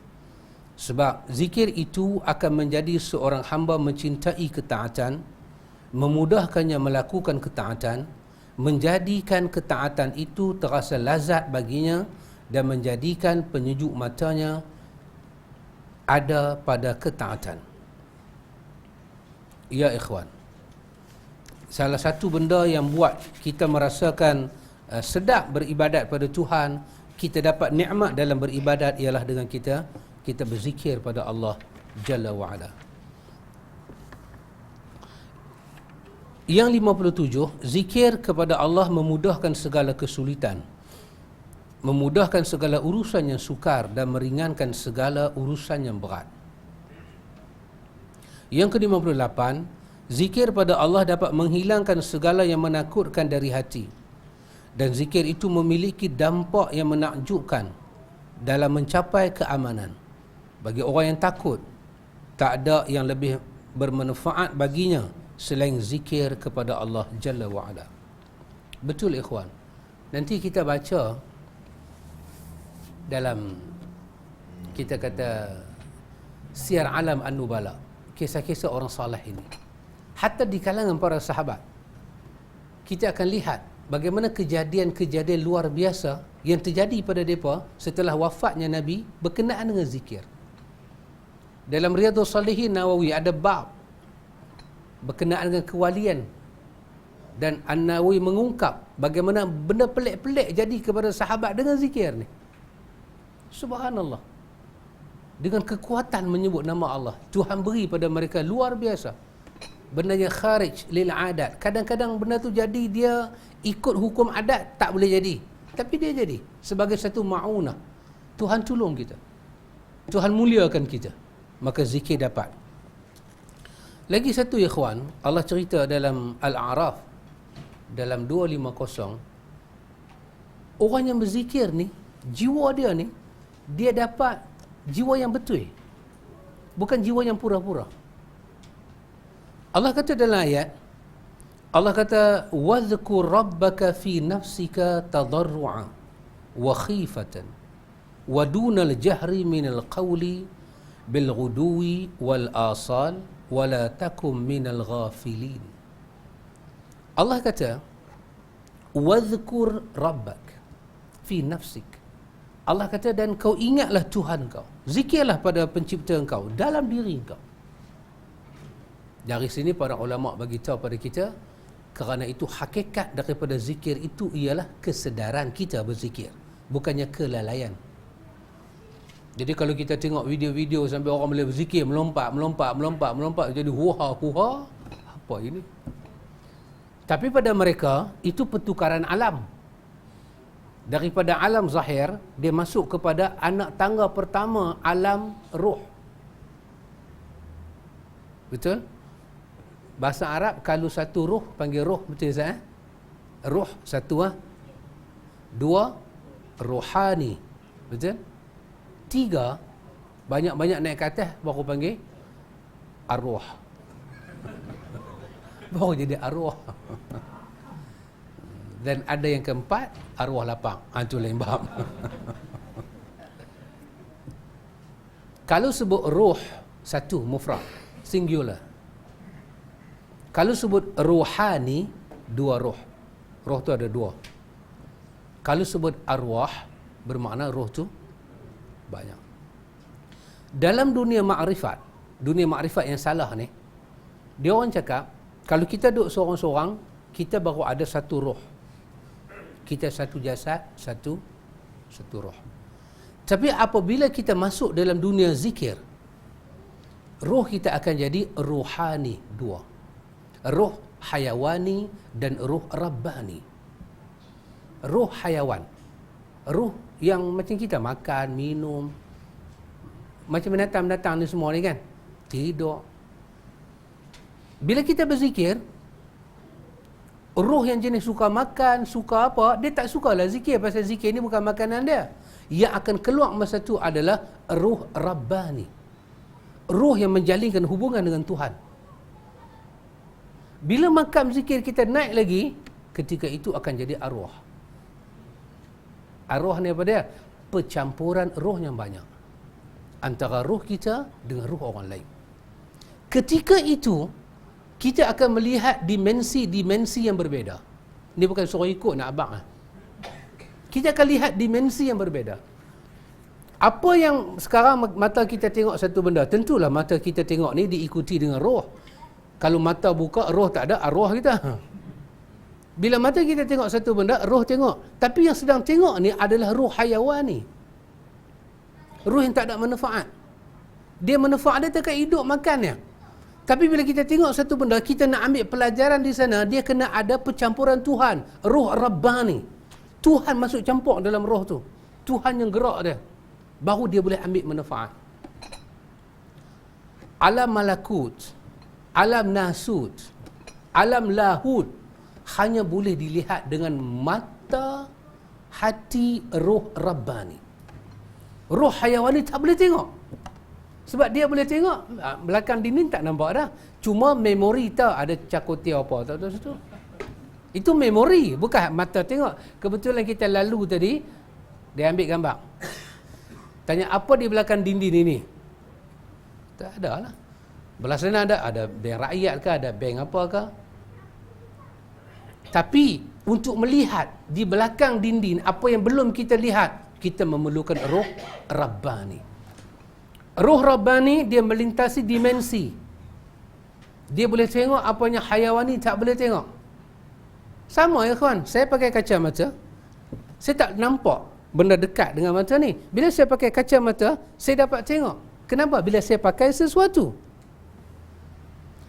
Sebab zikir itu akan menjadi seorang hamba mencintai ketaatan, memudahkannya melakukan ketaatan, menjadikan ketaatan itu terasa lazat baginya, dan menjadikan penyejuk matanya ada pada ketaatan. Ya ikhwan, salah satu benda yang buat kita merasakan sedap beribadat pada Tuhan, kita dapat nikmat dalam beribadat, ialah dengan kita berzikir pada Allah Jalla wa'ala. Yang 57, zikir kepada Allah memudahkan segala kesulitan, memudahkan segala urusan yang sukar dan meringankan segala urusan yang berat. Yang ke-58, zikir pada Allah dapat menghilangkan segala yang menakutkan dari hati, dan zikir itu memiliki dampak yang menakjubkan dalam mencapai keamanan. Bagi orang yang takut, tak ada yang lebih bermanfaat baginya selain zikir kepada Allah Jalla wa'ala. Betul ikhwan. Nanti kita baca dalam, kita kata, Syiar Alam An-Nubala, kisah-kisah orang saleh ini. Hatta di kalangan para sahabat, kita akan lihat bagaimana kejadian-kejadian luar biasa yang terjadi pada mereka setelah wafatnya Nabi berkenaan dengan zikir. Dalam Riyadhus Salihin Nawawi ada bab berkenaan dengan kewalian, dan An-Nawawi mengungkap bagaimana benda pelik-pelik jadi kepada sahabat dengan zikir ni. Subhanallah. Dengan kekuatan menyebut nama Allah, Tuhan beri pada mereka luar biasa. Benda yang kharij lil adat. Kadang-kadang benda tu jadi dia ikut hukum adat, tak boleh jadi, tapi dia jadi sebagai satu ma'unah. Tuhan tolong kita, Tuhan muliakan kita, maka zikir dapat. Lagi satu ikhwan, Allah cerita dalam Al-A'raf dalam 250, orang yang berzikir ni, jiwa dia ni, dia dapat jiwa yang betul, bukan jiwa yang pura-pura. Allah kata dalam ayat, Allah kata, "Wadhkur rabbaka fi nafsika tadarru'a wa khifatan wa dunal jahri minal qawli bil ghuduwi wal asal wa la takum minal ghafilin." Allah kata, "Wadhkur rabbak fi nafsik." Allah kata, dan kau ingatlah Tuhan kau, zikirlah pada pencipta kau dalam diri kau. Dari sini para ulama bagi tahu pada kita, Kerana itu hakikat daripada zikir itu ialah kesedaran kita berzikir, bukannya kelalaian. Jadi kalau kita tengok video-video sampai orang boleh berzikir, melompat, jadi huha, apa ini? Tapi pada mereka, itu pertukaran alam. Daripada alam zahir, dia masuk kepada anak tangga pertama, alam ruh. Betul? Bahasa Arab, kalau satu ruh, panggil ruh, betul tak? Ruh, satu. Dua, ruhani. Betul? Tiga, banyak-banyak naik ke atas, baru panggil arwah. Baru jadi arwah. Dan ada yang keempat, arwah lapang. Itu lain bab. Kalau sebut ruh, satu, mufrad, singular. Kalau sebut ruhani, dua ruh. Ruh tu ada dua. Kalau sebut arwah, bermakna ruh tu banyak. Dalam dunia makrifat yang salah ni, dia orang cakap, kalau kita duduk seorang-seorang, kita baru ada satu ruh. Kita satu jasad, satu ruh. Tapi apabila kita masuk dalam dunia zikir, ruh kita akan jadi ruhani, dua. Ruh hayawani dan ruh rabbani. Ruh hayawan, ruh yang macam kita makan, minum, macam binatang-binatang ni semua ni kan, tidur. Bila kita berzikir, ruh yang jenis suka makan, suka apa, dia tak sukalah zikir, pasal zikir ni bukan makanan dia. Yang akan keluar masa tu adalah ruh rabbani, ruh yang menjalinkan hubungan dengan Tuhan. Bila makam zikir kita naik lagi, ketika itu akan jadi arwah. Arwah ni apa dia? Percampuran roh yang banyak antara roh kita dengan roh orang lain. Ketika itu, kita akan melihat dimensi-dimensi yang berbeza. Ini bukan suruh ikut nak abang. Kita akan lihat dimensi yang berbeza. Apa yang sekarang mata kita tengok satu benda, tentulah mata kita tengok ni diikuti dengan roh. Kalau mata buka, roh tak ada, arwah kita. Bila mata kita tengok satu benda, roh tengok. Tapi yang sedang tengok ni adalah roh hayawani. Roh yang tak ada manfaat. Dia manfaat dia dekat hidup makannya. Tapi bila kita tengok satu benda, kita nak ambil pelajaran di sana, dia kena ada percampuran Tuhan. Roh Rabbani. Tuhan masuk campur dalam roh tu. Tuhan yang gerak dia. Baru dia boleh ambil manfaat. Alam malakut, alam nasut, alam lahut hanya boleh dilihat dengan mata, hati, roh Rabbani. Roh hayawani tak boleh tengok. Sebab dia boleh tengok, belakang dinding tak nampak dah. Cuma memori tahu ada cakotia apa tak tahu situ. Itu memori, bukan mata tengok. Kebetulan kita lalu tadi, dia ambil gambar. Tanya apa di belakang dinding ini? Tak ada lah. Belah sana ada bank rakyat ke, ada bank apa ke. Tapi untuk melihat di belakang dinding apa yang belum kita lihat, kita memerlukan roh Rabbani. Roh Rabbani dia melintasi dimensi. Dia boleh tengok apa yang hayawani tak boleh tengok. Sama ya kawan, saya pakai kacamata, saya tak nampak benda dekat dengan mata ni. Bila saya pakai kacamata, saya dapat tengok. Kenapa? Bila saya pakai sesuatu.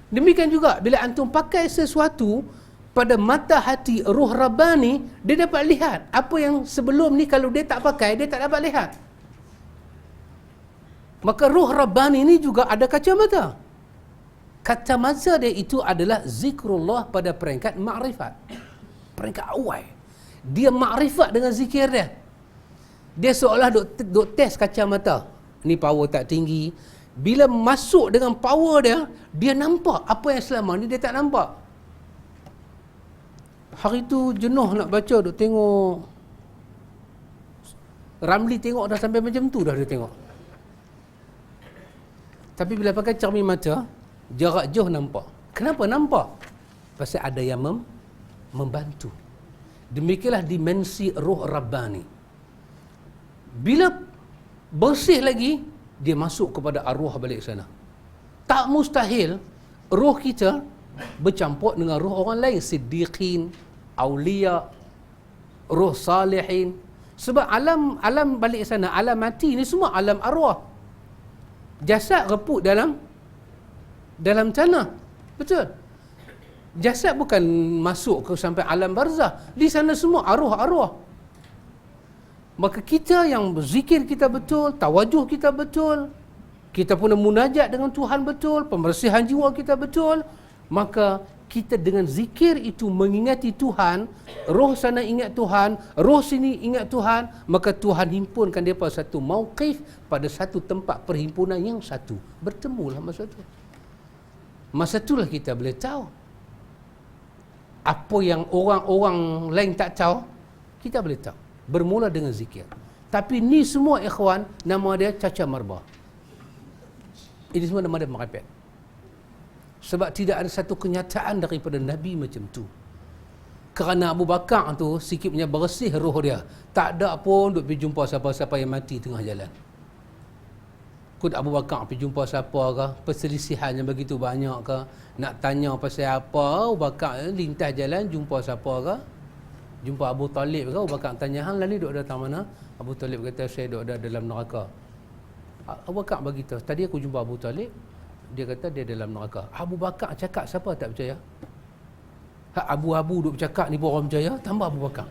Demikian juga bila antum pakai sesuatu pada mata hati roh Rabbani, dia dapat lihat apa yang sebelum ni kalau dia tak pakai, dia tak dapat lihat. Maka roh Rabbani ni juga ada kacamata. Kacamata dia itu adalah zikrullah pada peringkat makrifat. Peringkat awal. Dia makrifat dengan zikir dia. Dia seolah duk test kacamata. Ni power tak tinggi. Bila masuk dengan power dia, dia nampak apa yang selama ni dia tak nampak. Hari tu jenuh nak baca, duk tengok. Ramli tengok dah sampai macam tu dah dia tengok. Tapi bila pakai cermin mata, jarak jauh nampak. Kenapa nampak? Pasal ada yang membantu. Demikianlah dimensi roh Rabbani. Bila bersih lagi, dia masuk kepada arwah balik sana. Tak mustahil roh kita bercampur dengan roh orang lain, siddiqin, aulia, roh salihin. Sebab alam balik sana, alam mati ni semua alam arwah. Jasad reput dalam tanah. Betul? Jasad bukan masuk ke sampai alam barzah. Di sana semua arwah-arwah. Maka kita yang berzikir kita betul, tawajuh kita betul, kita pun munajat dengan Tuhan betul, pembersihan jiwa kita betul, maka kita dengan zikir itu mengingati Tuhan, roh sana ingat Tuhan, roh sini ingat Tuhan, maka Tuhan himpunkan dia pada satu mauqif, pada satu tempat perhimpunan yang satu. Bertemulah masa tu. Masa itulah kita boleh tahu apa yang orang-orang lain tak tahu, kita boleh tahu. Bermula dengan zikir. Tapi ni semua ikhwan, nama dia caca marbah. Ini semua nama dia merepek. Sebab tidak ada satu kenyataan daripada Nabi macam tu. Kerana Abu Bakar tu sikit punya bersih roh dia. Tak ada pun duk pergi jumpa siapa-siapa yang mati tengah jalan. Kut Abu Bakar pergi jumpa siapa ke, perselisihannya begitu banyak ke, nak tanya pasal apa, Abu Bakar lintas jalan jumpa siapa ke, jumpa Abu Talib ke, Abu Bakar tanya, hang ni duk datang mana? Abu Talib kata, saya duk ada dalam neraka. Abu Bakar beritahu, tadi aku jumpa Abu Talib, dia kata dia dalam neraka. Abu Bakar cakap, siapa tak percaya? Abu-abu duk bercakap ni pun orang percaya, tambah Abu Bakar.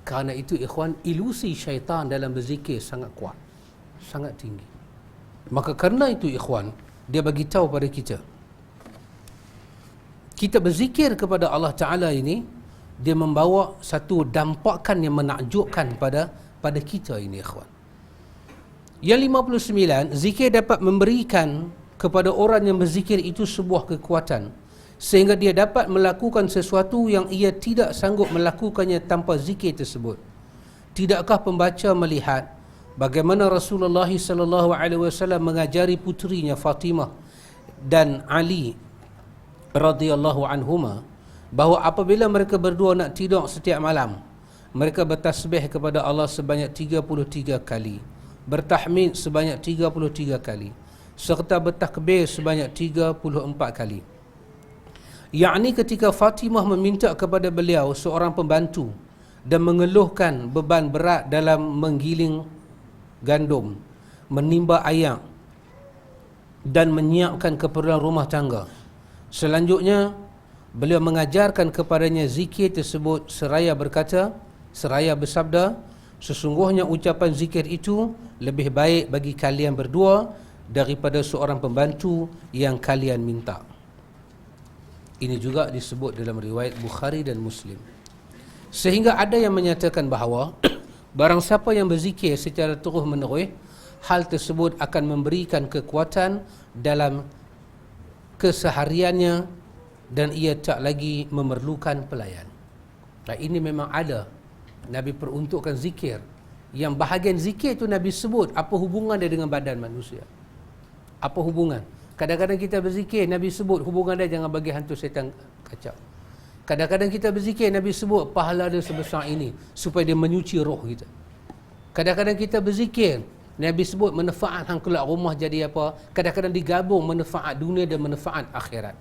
Kerana itu ikhwan, ilusi syaitan dalam berzikir sangat kuat, sangat tinggi. Maka kerana itu ikhwan, dia bagi tahu pada kita berzikir kepada Allah Ta'ala ini, dia membawa satu dampakan yang menakjubkan pada kita ini ikhwan. Yang 59, zikir dapat memberikan kepada orang yang berzikir itu sebuah kekuatan, sehingga dia dapat melakukan sesuatu yang ia tidak sanggup melakukannya tanpa zikir tersebut. Tidakkah pembaca melihat bagaimana Rasulullah SAW mengajari puterinya Fatimah dan Ali radhiyallahu anhuma bahawa apabila mereka berdua nak tidur setiap malam, mereka bertasbih kepada Allah sebanyak 33 kali, bertahmid sebanyak 33 kali, serta bertakbir sebanyak 34 kali. Yakni ketika Fatimah meminta kepada beliau seorang pembantu dan mengeluhkan beban berat dalam menggiling gandum, menimba air dan menyiapkan keperluan rumah tangga. Selanjutnya, beliau mengajarkan kepadanya zikir tersebut seraya bersabda, sesungguhnya ucapan zikir itu lebih baik bagi kalian berdua daripada seorang pembantu yang kalian minta. Ini juga disebut dalam riwayat Bukhari dan Muslim. Sehingga ada yang menyatakan bahawa barang siapa yang berzikir secara terus menerus, hal tersebut akan memberikan kekuatan dalam kesehariannya dan ia tak lagi memerlukan pelayan. Nah, ini memang ada. Nabi peruntukkan zikir. Yang bahagian zikir itu Nabi sebut apa hubungan dia dengan badan manusia. Apa hubungan? Kadang-kadang kita berzikir, Nabi sebut hubungan dia jangan bagi hantu setan kacau. Kadang-kadang kita berzikir, Nabi sebut pahala dia sebesar ini supaya dia menyuci roh kita. Kadang-kadang kita berzikir, Nabi sebut manfaat hang keluar rumah jadi apa. Kadang-kadang digabung manfaat dunia dan manfaat akhirat.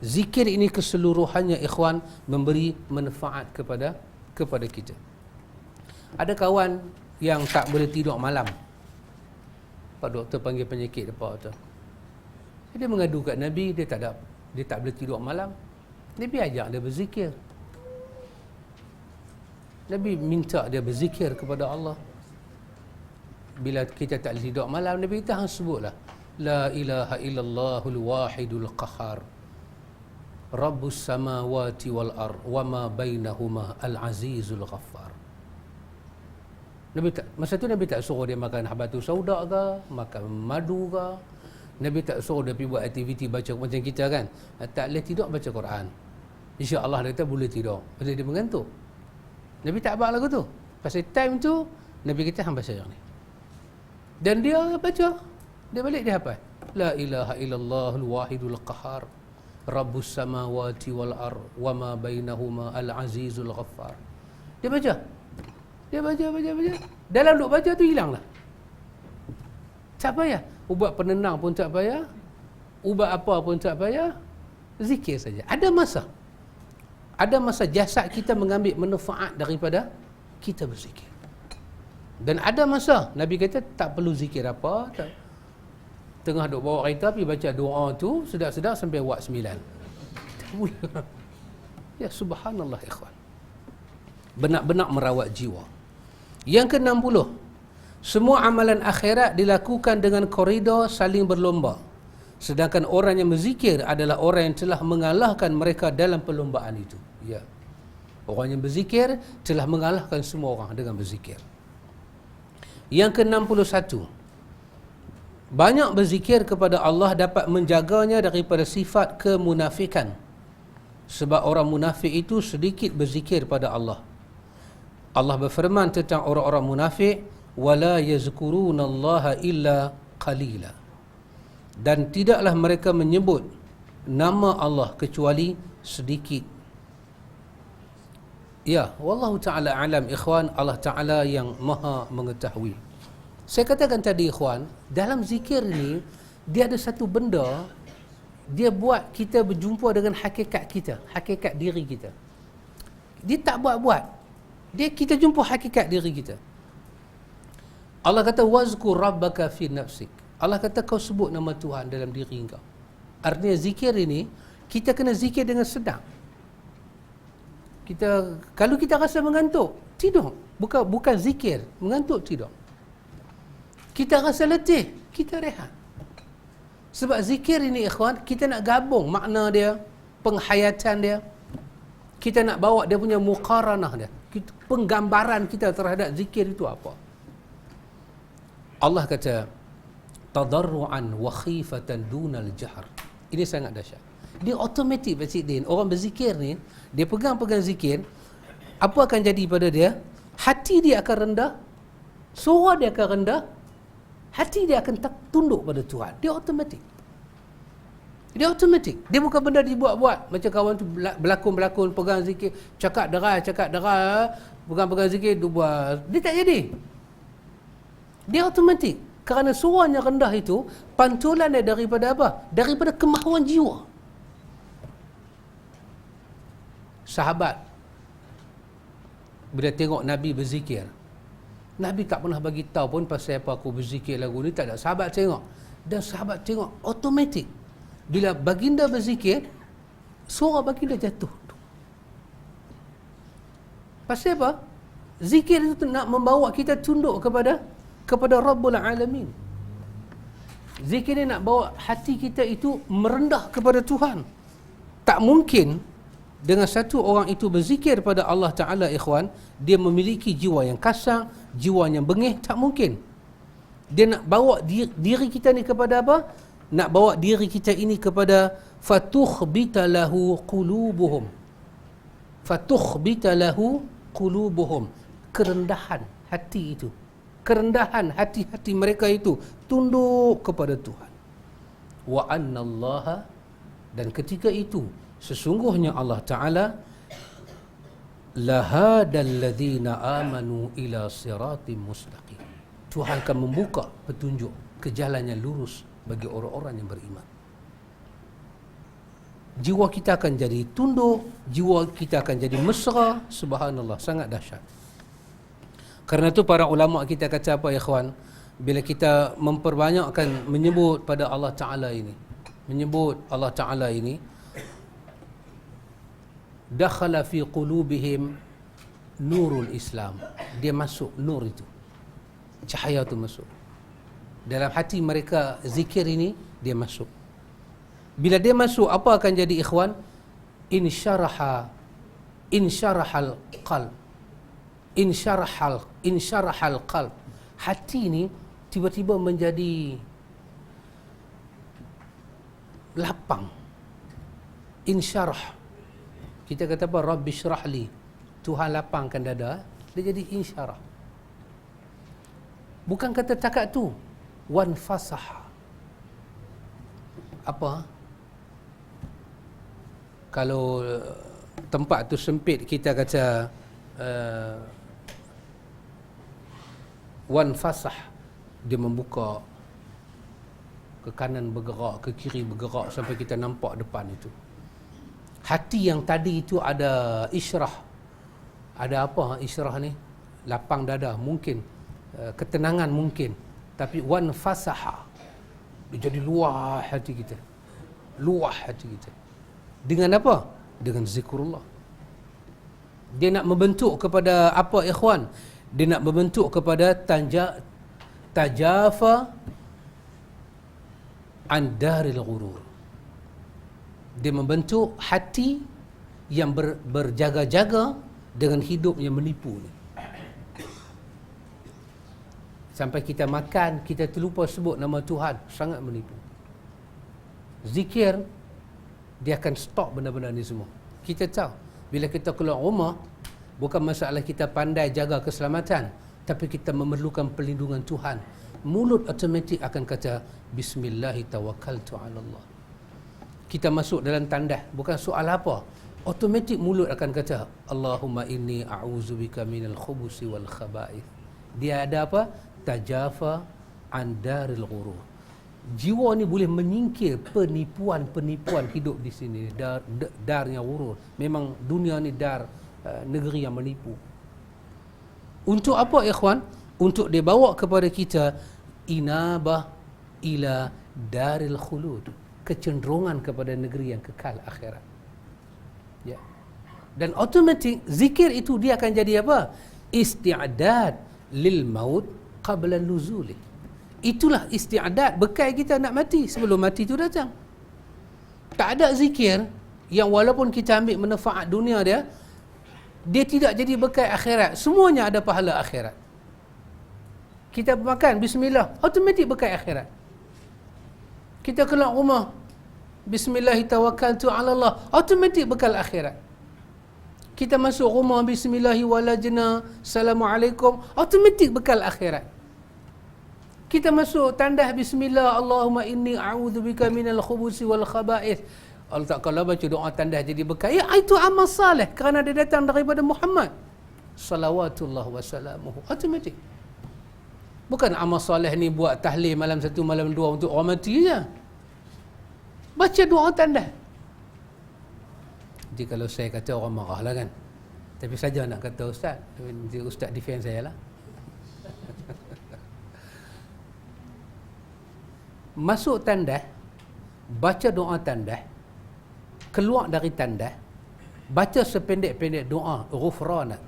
Zikir ini keseluruhannya ikhwan memberi manfaat kepada kita. Ada kawan yang tak boleh tidur malam. Pak doktor panggil penyakit apa tu. Dia mengadu kat Nabi, dia tak boleh tidur malam. Nabi ajak dia berzikir. Nabi minta dia berzikir kepada Allah. Bila kita tak boleh tidur malam, Nabi kita hang sebutlah, la ilaha illallahul wahidul qahar, rabbus samawati wal ard wa ma bainahuma al azizul ghaffar. Masa tu Nabi tak suruh dia makan habatus sauda ke, makan madu ke. Nabi tak suruh dia pergi buat aktiviti baca macam kita kan. Tak boleh tidur baca Quran. InsyaAllah dia kata boleh tidur. Pasal dia mengantuk. Nabi tak abang lagu tu. Pasal time tu Nabi kita hang baca yang ni. Dan dia baca. Dia balik dia hafal. La ilaha illallahul wahidul qahar, rabbus samawati wal ard wa ma bainahuma al azizul ghaffar. Dia baca. Dia baca. Dalam duk baca tu hilanglah. Tak payah. Ubat penenang pun tak payah. ubat apa pun tak payah, zikir saja. Ada masa jasad kita mengambil manfaat daripada kita berzikir. Dan ada masa Nabi kata tak perlu zikir apa, tak, tengah duk bawa kereta pergi baca doa tu sedap-sedap sampai wak 9. Tak boleh. Ya subhanallah ikhwan. Benar-benar merawat jiwa. Yang ke-60, semua amalan akhirat dilakukan dengan koridor saling berlomba. Sedangkan orang yang berzikir adalah orang yang telah mengalahkan mereka dalam perlombaan itu. Ya. Orang yang berzikir telah mengalahkan semua orang dengan berzikir. Yang ke-61, banyak berzikir kepada Allah dapat menjaganya daripada sifat kemunafikan. Sebab orang munafik itu sedikit berzikir pada Allah. Allah berfirman tentang orang-orang munafik, wala yazkurunallaha illa qalila. Dan tidaklah mereka menyebut nama Allah kecuali sedikit. Ya, wallahu ta'ala alam ikhwan, Allah Ta'ala yang maha mengetahui. Saya katakan tadi ikhwan, dalam zikir ni, dia ada satu benda, dia buat kita berjumpa dengan hakikat kita, hakikat diri kita. Dia tak buat-buat. Kita jumpa hakikat diri kita. Allah kata, wazkur rabbaka fi nafsik. Allah kata kau sebut nama Tuhan dalam diri kau. Artinya zikir ini, kita kena zikir dengan sedang. Kalau kita rasa mengantuk, tidur. Bukan zikir, mengantuk tidur. Kita rasa letih, kita rehat. Sebab zikir ini ikhwan, kita nak gabung makna dia, penghayatan dia. Kita nak bawa dia punya muqaranah dia. Penggambaran kita terhadap zikir itu apa. Allah kata, tadarruan wa khifatan dunal jahr. Ini sangat dahsyat. Dia automatik Pak Cik Din. Orang berzikir ni, dia pegang-pegang zikir, apa akan jadi pada dia? Hati dia akan rendah, suara dia akan rendah, hati dia akan tunduk pada Tuhan. Dia automatik. Dia bukan benda dibuat-buat. Macam kawan tu berlakon-berlakon, pegang zikir, cakap derai, pegang-pegang zikir, dia buat. Dia tak jadi. Dia automatik. Kerana suaranya rendah itu, pantulan dia daripada apa? Daripada kemahuan jiwa. Sahabat, bila tengok Nabi berzikir, Nabi tak pernah bagi tahu pun pasal apa aku berzikir lagu ni, tak ada. Sahabat tengok. Dan sahabat tengok, automatik. Bila baginda berzikir, suara baginda jatuh. Pasal apa? Zikir itu nak membawa kita tunduk kepada Rabbul Alamin. Zikir ni nak bawa hati kita itu merendah kepada Tuhan. Tak mungkin dengan satu orang itu berzikir pada Allah Ta'ala ikhwan, dia memiliki jiwa yang kasar, jiwa yang bengih, tak mungkin. Dia nak bawa diri kita ni kepada apa? Nak bawa diri kita ini kepada fatukhbita lahu qulubuhum. Fatukhbita lahu qulubuhum. Kerendahan hati itu. Kerendahan hati-hati mereka itu tunduk kepada Tuhan. Wa annallaha, dan ketika itu sesungguhnya Allah Ta'ala lahadal ladzina amanu ila siratim mustaqim. Tuhan akan membuka petunjuk ke jalan yang lurus bagi orang-orang yang beriman. Jiwa kita akan jadi tunduk, jiwa kita akan jadi mesra. Subhanallah, sangat dahsyat. Kerana itu para ulama kita kata apa ikhwan, bila kita memperbanyakkan menyebut pada Allah Ta'ala ini, menyebut Allah Ta'ala ini, dakhala fi qulubihim nurul Islam. Dia masuk nur itu, cahaya itu masuk dalam hati mereka. Zikir ini dia masuk. Bila dia masuk, apa akan jadi ikhwan? Insyarahal qalb. Insyarahal qalb. Hati ini tiba-tiba menjadi lapang. Insyarah. Kita kata apa? Rabbi syrahli. Tuhan lapangkan dada. Dia jadi insyarah. Bukan kata takat tu. Wan fasaha. Apa? Kalau tempat tu sempit, kita kata wan fasah. Dia membuka. ke kanan bergerak, ke kiri bergerak sampai kita nampak depan itu. Hati yang tadi itu ada israh. Ada apa israh ni? Lapang dada mungkin, ketenangan mungkin, tapi wan fasaha, dia jadi luah hati kita. Luah hati kita. Dengan apa? Dengan zikrullah. Dia nak membentuk kepada apa ikhwan? Dia nak membentuk kepada tajafa an daril ghurur. Dia membentuk hati yang berjaga-jaga dengan hidup yang menipu ni. Sampai kita makan, kita terlupa sebut nama Tuhan, sangat menipu. Zikir, dia akan stop benda-benda ni semua. Kita tahu, bila kita keluar rumah, bukan masalah kita pandai jaga keselamatan, tapi kita memerlukan perlindungan Tuhan. Mulut automatik akan kata, Bismillahi tawakkaltu ala Allah. Kita masuk dalam tandas, bukan soal apa, automatik mulut akan kata, Allahumma inni a'udzubika minal khubusi wal khaba'ith. Dia ada apa? Tajafa an daril ghurur. Jiwa ni boleh menyingkir penipuan-penipuan hidup di sini. Darnya ghurur. Memang dunia ni dar, negeri yang menipu. Untuk apa ikhwan? Untuk dia bawa kepada kita inabah ila daril khulud, kecenderungan kepada negeri yang kekal akhirat. Ya. Dan automatik zikir itu dia akan jadi apa? Isti'dad lil maut qabla nuzuli. Itulah isti'dad, bekal kita nak mati sebelum mati itu datang. Tak ada zikir yang walaupun kita ambil manfaat dunia dia tidak jadi bekal akhirat. Semuanya ada pahala akhirat. Kita makan bismillah, automatik bekal akhirat. Kita keluar rumah, bismillahi tawakkaltu ala Allah, automatik bekal akhirat. Kita masuk rumah, bismillahi walajna, assalamualaikum, automatik bekal akhirat. Kita masuk tandas, bismillah, Allahumma inni a'udzubika minal khubusi wal khaba'ith. Allah tak kalau baca doa tandas jadi bekal. Ya, itu amal saleh kerana dia datang daripada Muhammad salawatullah wassalamuhu. Automatik. Bukan amal soleh ni buat tahlil malam 1, malam 2 untuk orang mati je. Baca doa tanda. Jadi kalau saya kata orang marah lah kan. Tapi saja nak kata ustaz. Nanti ustaz defend saya lah. Masuk tanda, baca doa tanda, keluar dari tanda, baca sependek-pendek doa ghufranak.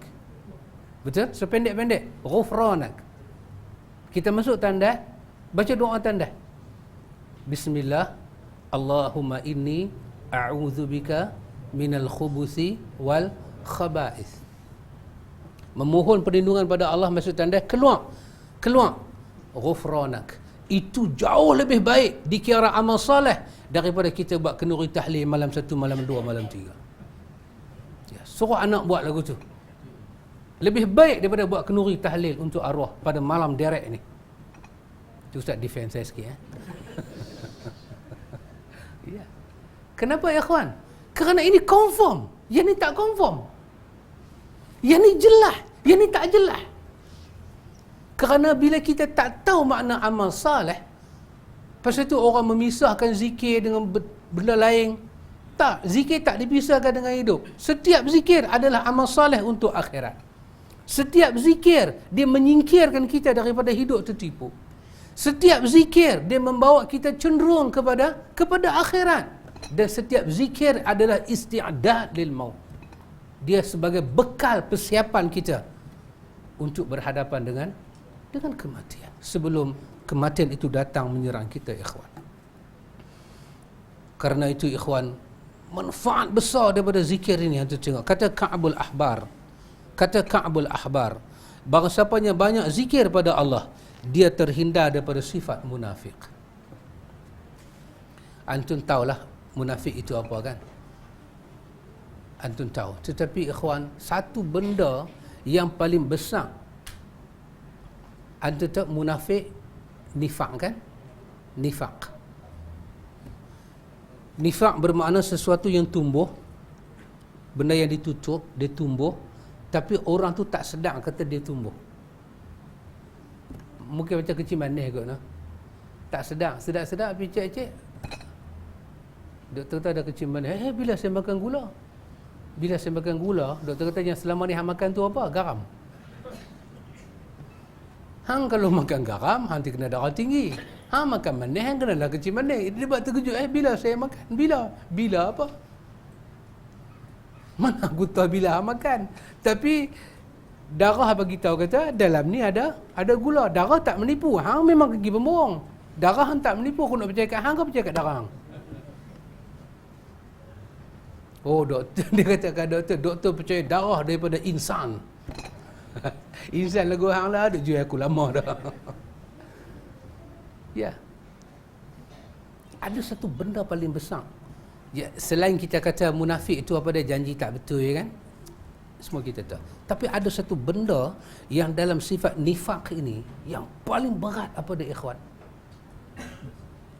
Betul? Sependek-pendek ghufranak. Kita masuk tanda, baca doa tanda. Bismillah, Allahumma inni a'udzubika minal khubusi wal khaba'ith. Memohon perlindungan pada Allah masuk tanda, keluar ghufranak. Itu jauh lebih baik dikira amal saleh daripada kita buat kenduri tahlil malam 1, malam 2, malam 3. Ya, suruh anak buat lagu tu. Lebih baik daripada buat kenduri tahlil untuk arwah pada malam derek ni. Itu Ustaz defend saya sikit. Ya. Kenapa ya kawan? Kerana ini confirm. Yang ni tak confirm. Yang ni jelas. Yang ni tak jelas. Kerana bila kita tak tahu makna amal saleh, pasal tu orang memisahkan zikir dengan benda lain. Tak, zikir tak dipisahkan dengan hidup. Setiap zikir adalah amal saleh untuk akhirat. Setiap zikir dia menyingkirkan kita daripada hidup tertipu. Setiap zikir dia membawa kita cenderung kepada akhirat. Dan setiap zikir adalah isti'dad lil maut. Dia sebagai bekal persiapan kita untuk berhadapan dengan kematian. Sebelum kematian itu datang menyerang kita, ikhwan. Karena itu ikhwan, manfaat besar daripada zikir ini yang tengok. Kata Ka'bul Ahbar, barang siapanya banyak zikir pada Allah, dia terhindar daripada sifat munafik. Antum tahulah munafik itu apa kan? Antum tahu. Tetapi ikhwan, satu benda yang paling besar, antum tahu munafik, nifaq kan? Nifaq bermakna sesuatu yang tumbuh, benda yang ditutup, dia tumbuh, tapi orang tu tak sedar kata dia tumbuh. Mungkin macam kecil manis kot, no? Tak sedap pergi cek-cek. Doktor kata ada keciuman. Bila saya makan gula? Bila saya makan gula, doktor kata yang selama ni hang makan tu apa? Garam. Hang kalau makan garam, hang kena darah tinggi. Hang makan manis, hang kena lah kecil manis. Dia buat terkejut. Bila saya makan? Bila apa? Mana aku tahu bila hang makan? Tapi darah bagi tahu kata dalam ni ada gula. Darah tak menipu. Hang memang pergi pembohong. Darah hang tak menipu. Aku nak percaya kat hang ke percaya kat darah hang? Oh, doktor dia katakan doktor percaya darah daripada insan. Insan lagu hang lah, duk jual aku lama dah. Ya. Ada satu benda paling besar. Ya, selain kita kata munafik itu apa dia, janji tak betul, ya kan? Semua kita tahu. Tapi ada satu benda yang dalam sifat nifaq ini yang paling berat apa dia, ikhwan?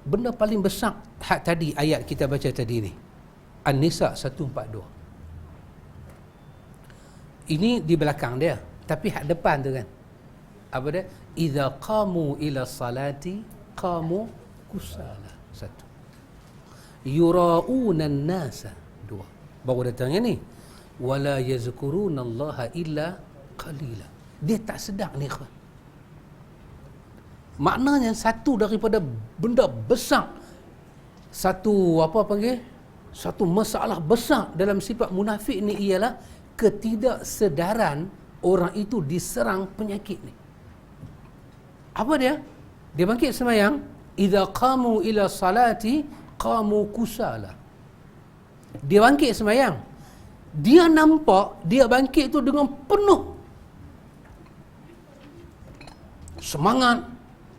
Benda paling besar tadi ayat kita baca tadi ni. An-Nisa 142. Ini di belakang dia, tapi hak depan tu kan. Apa dia? Idza qamu ila salati qamu kusala. Satu. Yura'una an-nasa. Dua. Baru datangnya ni. Wala yazkuruna Allah illa qalila. Dia tak sedar ni, ikhwan. Maknanya satu daripada benda besar, satu apa panggil? Satu masalah besar dalam sifat munafik ni ialah ketidaksedaran orang itu diserang penyakit ni. Apa dia? Dia bangkit sembahyang, idza qamu ila salati qamu kusala. Dia bangkit sembahyang, dia nampak dia bangkit tu dengan penuh semangat.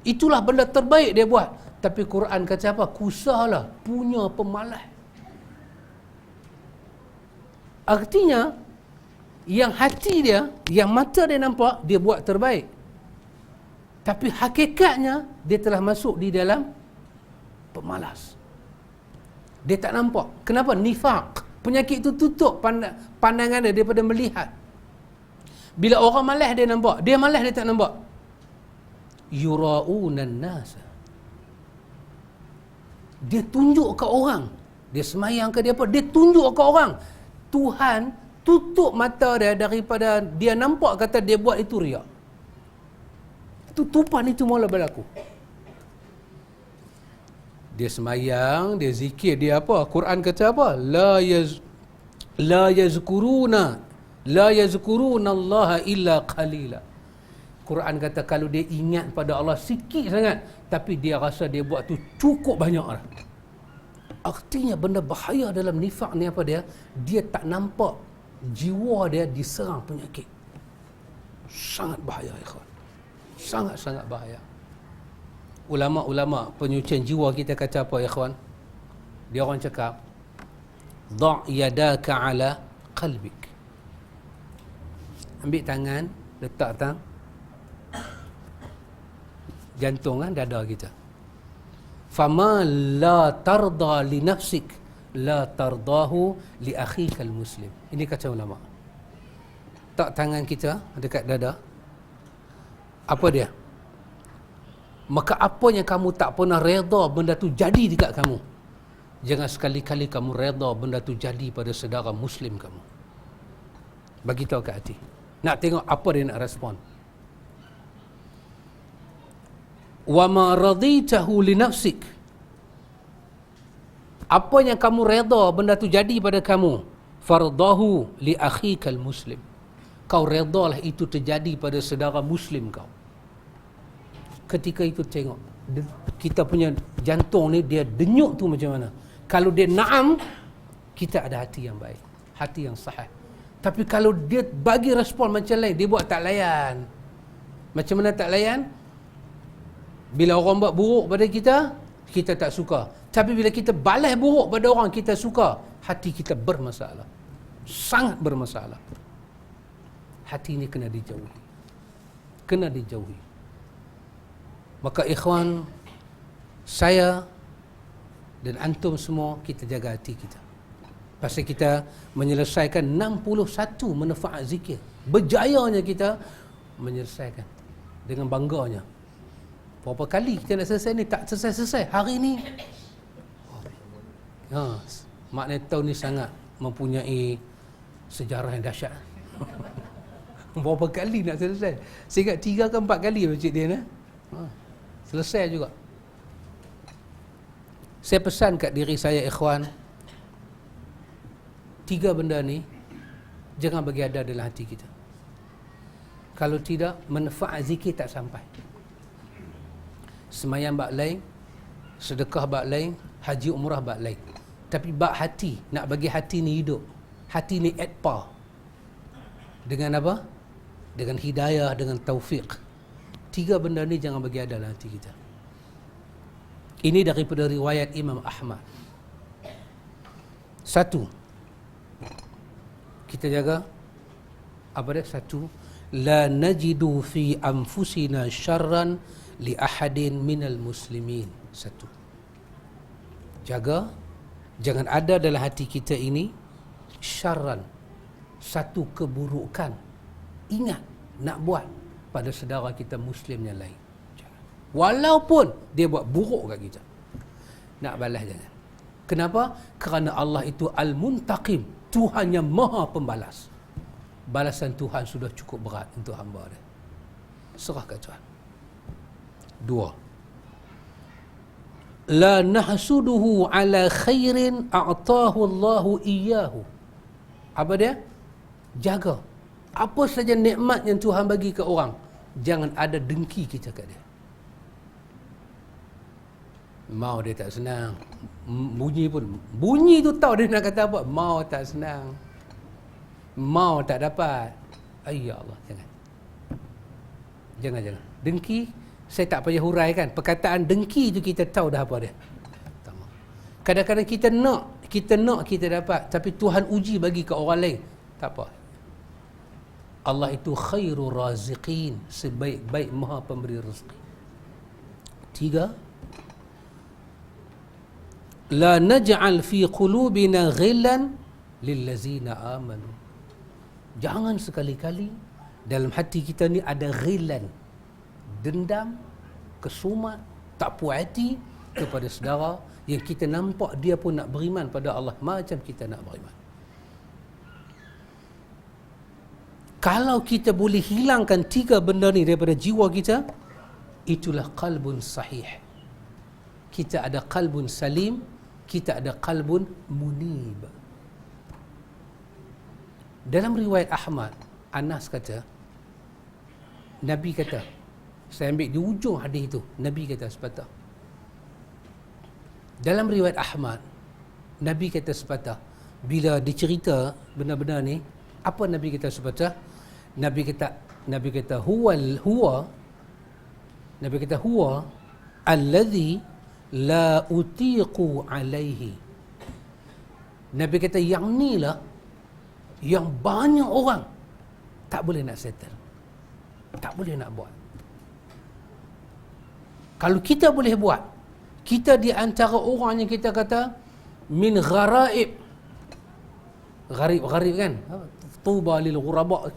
Itulah benda terbaik dia buat. Tapi Quran kata apa? Kusala, punya pemalas. Artinya yang hati dia, yang mata dia nampak, dia buat terbaik. Tapi hakikatnya dia telah masuk di dalam pemalas. Dia tak nampak. Kenapa? Nifaq. Penyakit itu tutup pandangan dia daripada melihat. Bila orang malas dia nampak, dia malas dia tak nampak. Yura'unan nasa. Dia tunjuk ke orang. Dia semayang ke dia apa? Dia tunjuk ke orang. Tuhan tutup mata dia daripada dia nampak kata dia buat itu riak. Tutupan itu mula berlaku. Dia semayang, dia zikir, dia apa? Quran kata apa? La yazkuruna Allah illa qalila. Quran kata kalau dia ingat pada Allah sikit sangat, tapi dia rasa dia buat tu cukup banyak lah. Artinya benda bahaya dalam nifak ni apa dia? Dia tak nampak jiwa dia diserang penyakit. Sangat bahaya, ikhwan. Sangat-sangat bahaya. Ulama-ulama penyucian jiwa kita kata apa, ikhwan? Dia orang cakap, "Da' yadaka ala qalbik." Ambil tangan, letak jantung kan, dada kita. Fama la tarda li nafsik la tardahu li akhikal muslim. Ini kata ulama. Tak tangan kita dekat dada. Apa dia? Maka apa yang kamu tak pernah reda benda tu jadi dekat kamu, jangan sekali-kali kamu reda benda tu jadi pada saudara muslim kamu. Bagi tahu kat hati. Nak tengok apa dia nak respon. Wa ma raditahu li nafsik. Apa yang kamu reda benda tu jadi pada kamu, fardahu li akhikal muslim. Kau redalah itu terjadi pada saudara muslim kau. Ketika itu tengok kita punya jantung ni, dia denyut tu macam mana. Kalau dia na'am, kita ada hati yang baik, hati yang sahih. Tapi kalau dia bagi respon macam lain, dia buat tak layan. Macam mana tak layan? Bila orang buat buruk pada kita, kita tak suka. Tapi bila kita balas buruk pada orang, kita suka. Hati kita bermasalah. Sangat bermasalah. Hati ini kena dijauhi. Kena dijauhi. Maka ikhwan, saya dan antum semua, kita jaga hati kita. Pasal kita menyelesaikan 61 manfaat zikir. Berjayanya kita menyelesaikan dengan bangganya. Berapa kali kita nak selesai ni, tak selesai-selesai. Hari ni maknanya tahun ni sangat mempunyai sejarah yang dahsyat. Berapa kali nak selesai? Saya ingat 3 ke 4 kali masjid dia ni. Selesai juga. Saya pesan kat diri saya, ikhwan, 3 benda ni jangan bagi ada dalam hati kita. Kalau tidak, manfaat zikir tak sampai. Semayang bab lain, sedekah bab lain, haji umrah bab lain. Tapi bab hati, nak bagi hati ni hidup. Hati ni at par. Dengan apa? Dengan hidayah, dengan taufik. 3 benda ni jangan bagi ada dalam hati kita. Ini daripada riwayat Imam Ahmad. 1, kita jaga apa dia? 1, la najidu fi anfusina syarran li ahadin minal muslimin. 1, jaga jangan ada dalam hati kita ini syarran, satu keburukan. Ingat nak buat pada saudara kita muslim yang lain. Walaupun dia buat buruk kat kita, nak balas jangan. Kenapa? Kerana Allah itu Al-Muntaqim, Tuhan yang maha pembalas. Balasan Tuhan sudah cukup berat untuk hamba dia. Serah kat Tuhan. 2, la nahsuduhu ala khairin a'tahu Allahu iyyahu. Apa dia? Jaga apa saja nikmat yang Tuhan bagi ke orang, jangan ada dengki kita kat dia. Mau dia tak senang, bunyi tu tahu dia nak kata apa. Mau tak senang, mau tak dapat. Ya Allah, jangan dengki. Saya tak payah huraikan. Perkataan dengki tu kita tahu dah apa dia. Kadang-kadang kita nak kita dapat, tapi Tuhan uji bagi ke orang lain, tak apa. Allah itu khairur raziqin, sebaik-baik maha pemberi rezeki. 3, la naj'al fi qulubina ghillan lillazina amanu. Jangan sekali-kali dalam hati kita ni ada ghillan, dendam, kesumat, tak puas hati kepada saudara yang kita nampak dia pun nak beriman pada Allah macam kita nak beriman. Kalau kita boleh hilangkan 3 benda ni daripada jiwa kita, itulah qalbun sahih. Kita ada qalbun salim, kita ada qalbun munib. Dalam riwayat Ahmad, Anas kata, Nabi kata, saya ambil di ujung hadis itu, Nabi kata sepatah. Dalam riwayat Ahmad, Nabi kata sepatah, bila dicerita benda-benda ni, apa Nabi kata sepatah? Nabi kata huwa alladhi la utiqu alaihi. Nabi kata yang ni lah yang banyak orang tak boleh nak settle, tak boleh nak buat. Kalau kita boleh buat, kita di antara orang yang kita kata min gharaib, gharib kan, tuba lil ghuraba,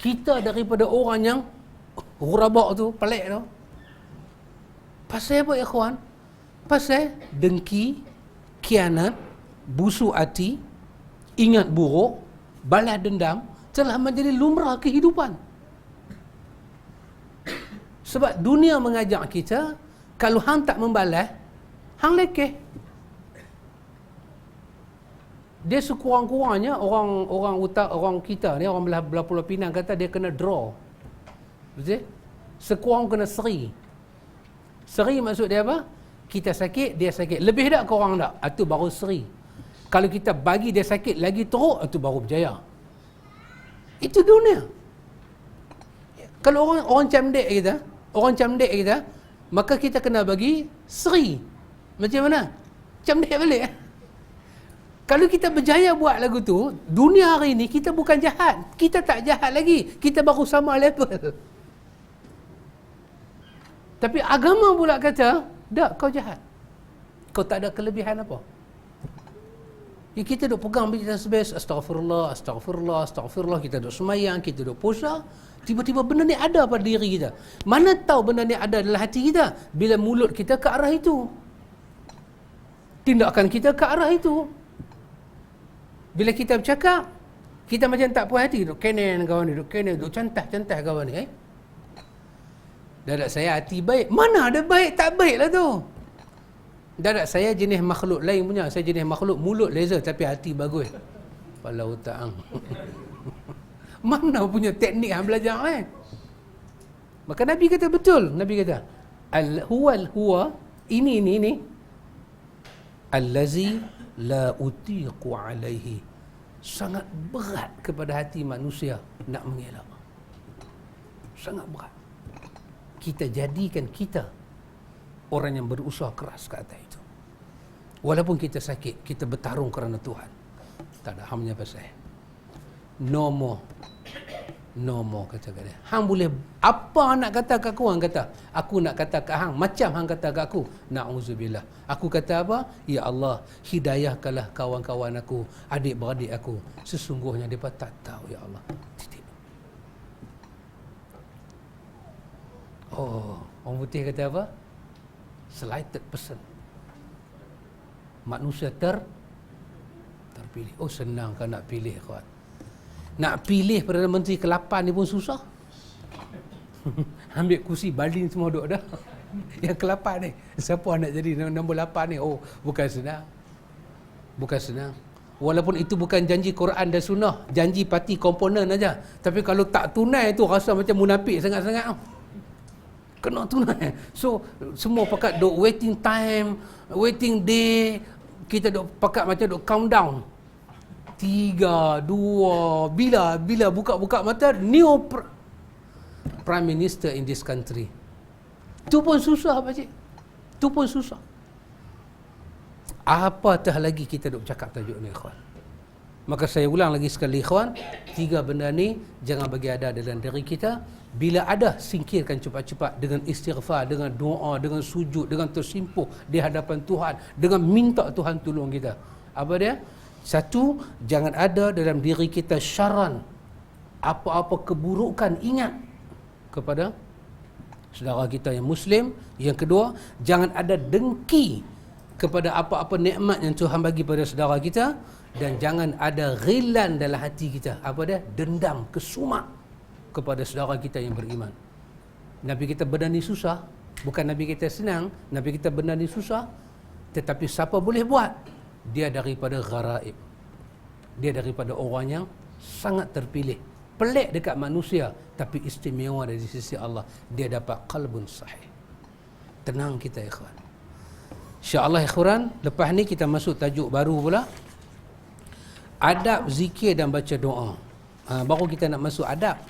kita daripada orang yang ghuraba tu, pelik tu. Pasal apa, ikhwan? Pasal dengki, khianat, busuk hati, ingat buruk, balas dendam telah menjadi lumrah kehidupan. Sebab dunia mengajak kita, kalau hang tak membalas, hang lekeh. Dia sekurang-kurangnya orang kita ni, orang belah Pulau Pinang kata dia kena draw. Betul? Sekurang kena seri. Seri maksud dia apa? Kita sakit, dia sakit. Lebih tak korang tak? Itu baru seri. Kalau kita bagi dia sakit lagi teruk, itu baru berjaya. Itu dunia. Kalau orang camdek kita, maka kita kena bagi seri. Macam mana? Camdek balik. Kalau kita berjaya buat lagu tu, dunia hari ni kita bukan jahat. Kita tak jahat lagi. Kita baru sama level. Tapi agama pula kata, tak, kau jahat. Kau tak ada kelebihan apa. Ya, kita duk pegang biji tasbih, astagfirullah, astagfirullah, astagfirullah, kita duk semayang, kita duk puasa, tiba-tiba benda ni ada pada diri kita. Mana tahu benda ni ada dalam hati kita bila mulut kita ke arah itu. Tindakan kita ke arah itu. Bila kita bercakap, kita macam tak puas hati, duk kenen kawan ni, duk kenen, duk cantah-cantah kawan ni. Dadak saya hati baik. Mana ada baik, tak baik lah tu. Dadak saya jenis makhluk lain punya. Saya jenis makhluk mulut laser tapi hati bagus. Kepala otak hang. Mana punya teknik hang belajar Maka Nabi kata betul. Nabi kata, huwa ini allazi la utiqu alaihi. Sangat berat kepada hati manusia nak mengelak. Sangat berat. Kita jadikan kita orang yang berusaha keras ke atas itu. Walaupun kita sakit, kita bertarung kerana Tuhan. Tak ada hamnya pasal. No more kata dia. Hang boleh apa nak kata kat aku, hang kata. Aku nak kata kat hang macam hang kata kat aku. Na'udzubillah. Aku kata apa? Ya Allah, hidayahkanlah kawan-kawan aku, adik-beradik aku. Sesungguhnya mereka tak tahu, ya Allah. Titik. Oh, orang putih kata apa? Slighted person. Manusia terpilih. Oh, senang kan nak pilih, kawan. Nak pilih Perdana Menteri ke-8 ni pun susah. Ambil kursi baling semua duduk dah. Yang ke-8 ni, siapa nak jadi nombor 8 ni? Oh, bukan senang. Bukan senang. Walaupun itu bukan janji Quran dan Sunnah, janji parti komponen aja. Tapi kalau tak tunai tu rasa macam munafik sangat-sangat. Kena tunai. So, semua pakat duk waiting time, waiting day. Kita duk pakat macam duk countdown. 3, 2, bila buka-buka mata, new Prime Minister in this country. Tu pun susah, pakcik. Tu pun susah. Apatah lagi kita duk cakap tajuk ni, ikhwan. Maka saya ulang lagi sekali, ikhwan. 3 benda ni jangan bagi ada dalam diri kita. Bila ada, singkirkan cepat-cepat dengan istighfar, dengan doa, dengan sujud, dengan tersimpuh di hadapan Tuhan, dengan minta Tuhan tolong kita. Apa dia? 1, jangan ada dalam diri kita syaran, apa-apa keburukan, ingat kepada saudara kita yang Muslim. Yang kedua, jangan ada dengki kepada apa-apa nikmat yang Tuhan bagi pada saudara kita. Dan jangan ada ghilan dalam hati kita. Apa dia? Dendam, kesumak kepada saudara kita yang beriman. Nabi kita benda ni susah. Bukan Nabi kita senang. Nabi kita benda ni susah. Tetapi siapa boleh buat? Dia daripada gharaib. Dia daripada orang yang sangat terpilih. Pelik dekat manusia, tapi istimewa dari sisi Allah. Dia dapat qalbun sahih. Tenang kita, ikhwan. InsyaAllah, ikhwan, lepas ni kita masuk tajuk baru pula. Adab zikir dan baca doa. Baru kita nak masuk adab.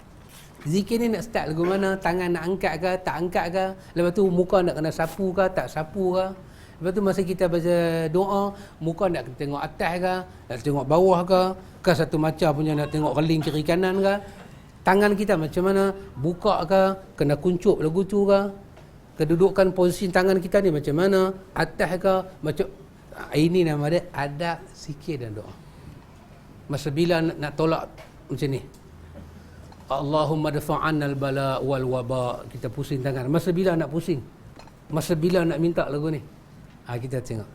Zikir ni nak start lagu mana? Tangan nak angkat ke, tak angkat ke? Lepas tu muka nak kena sapu ke, tak sapu ke? Lepas tu masa kita baca doa, muka nak tengok atas ke, nak tengok bawah ke, ke satu macam punya nak tengok reling kiri kanan ke. Tangan kita macam mana, buka ke, kena kuncup lagu tu ke, kedudukan posisi tangan kita ni macam mana, atas ke, macam ini nama dia adab zikir dan doa. Masa bila nak tolak macam ni, Allahumma dafa'anna al-bala wal waba, kita pusing tangan. Masa bila nak pusing, masa bila nak minta lagu ni, kita tengok.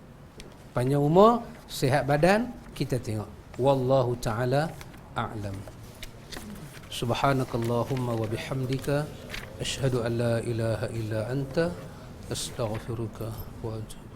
Panjang umur, sihat badan, kita tengok. Wallahu ta'ala a'lam. Subhanakallahumma wa bihamdika asyhadu an la ilaha illa anta astaghfiruka wa atubu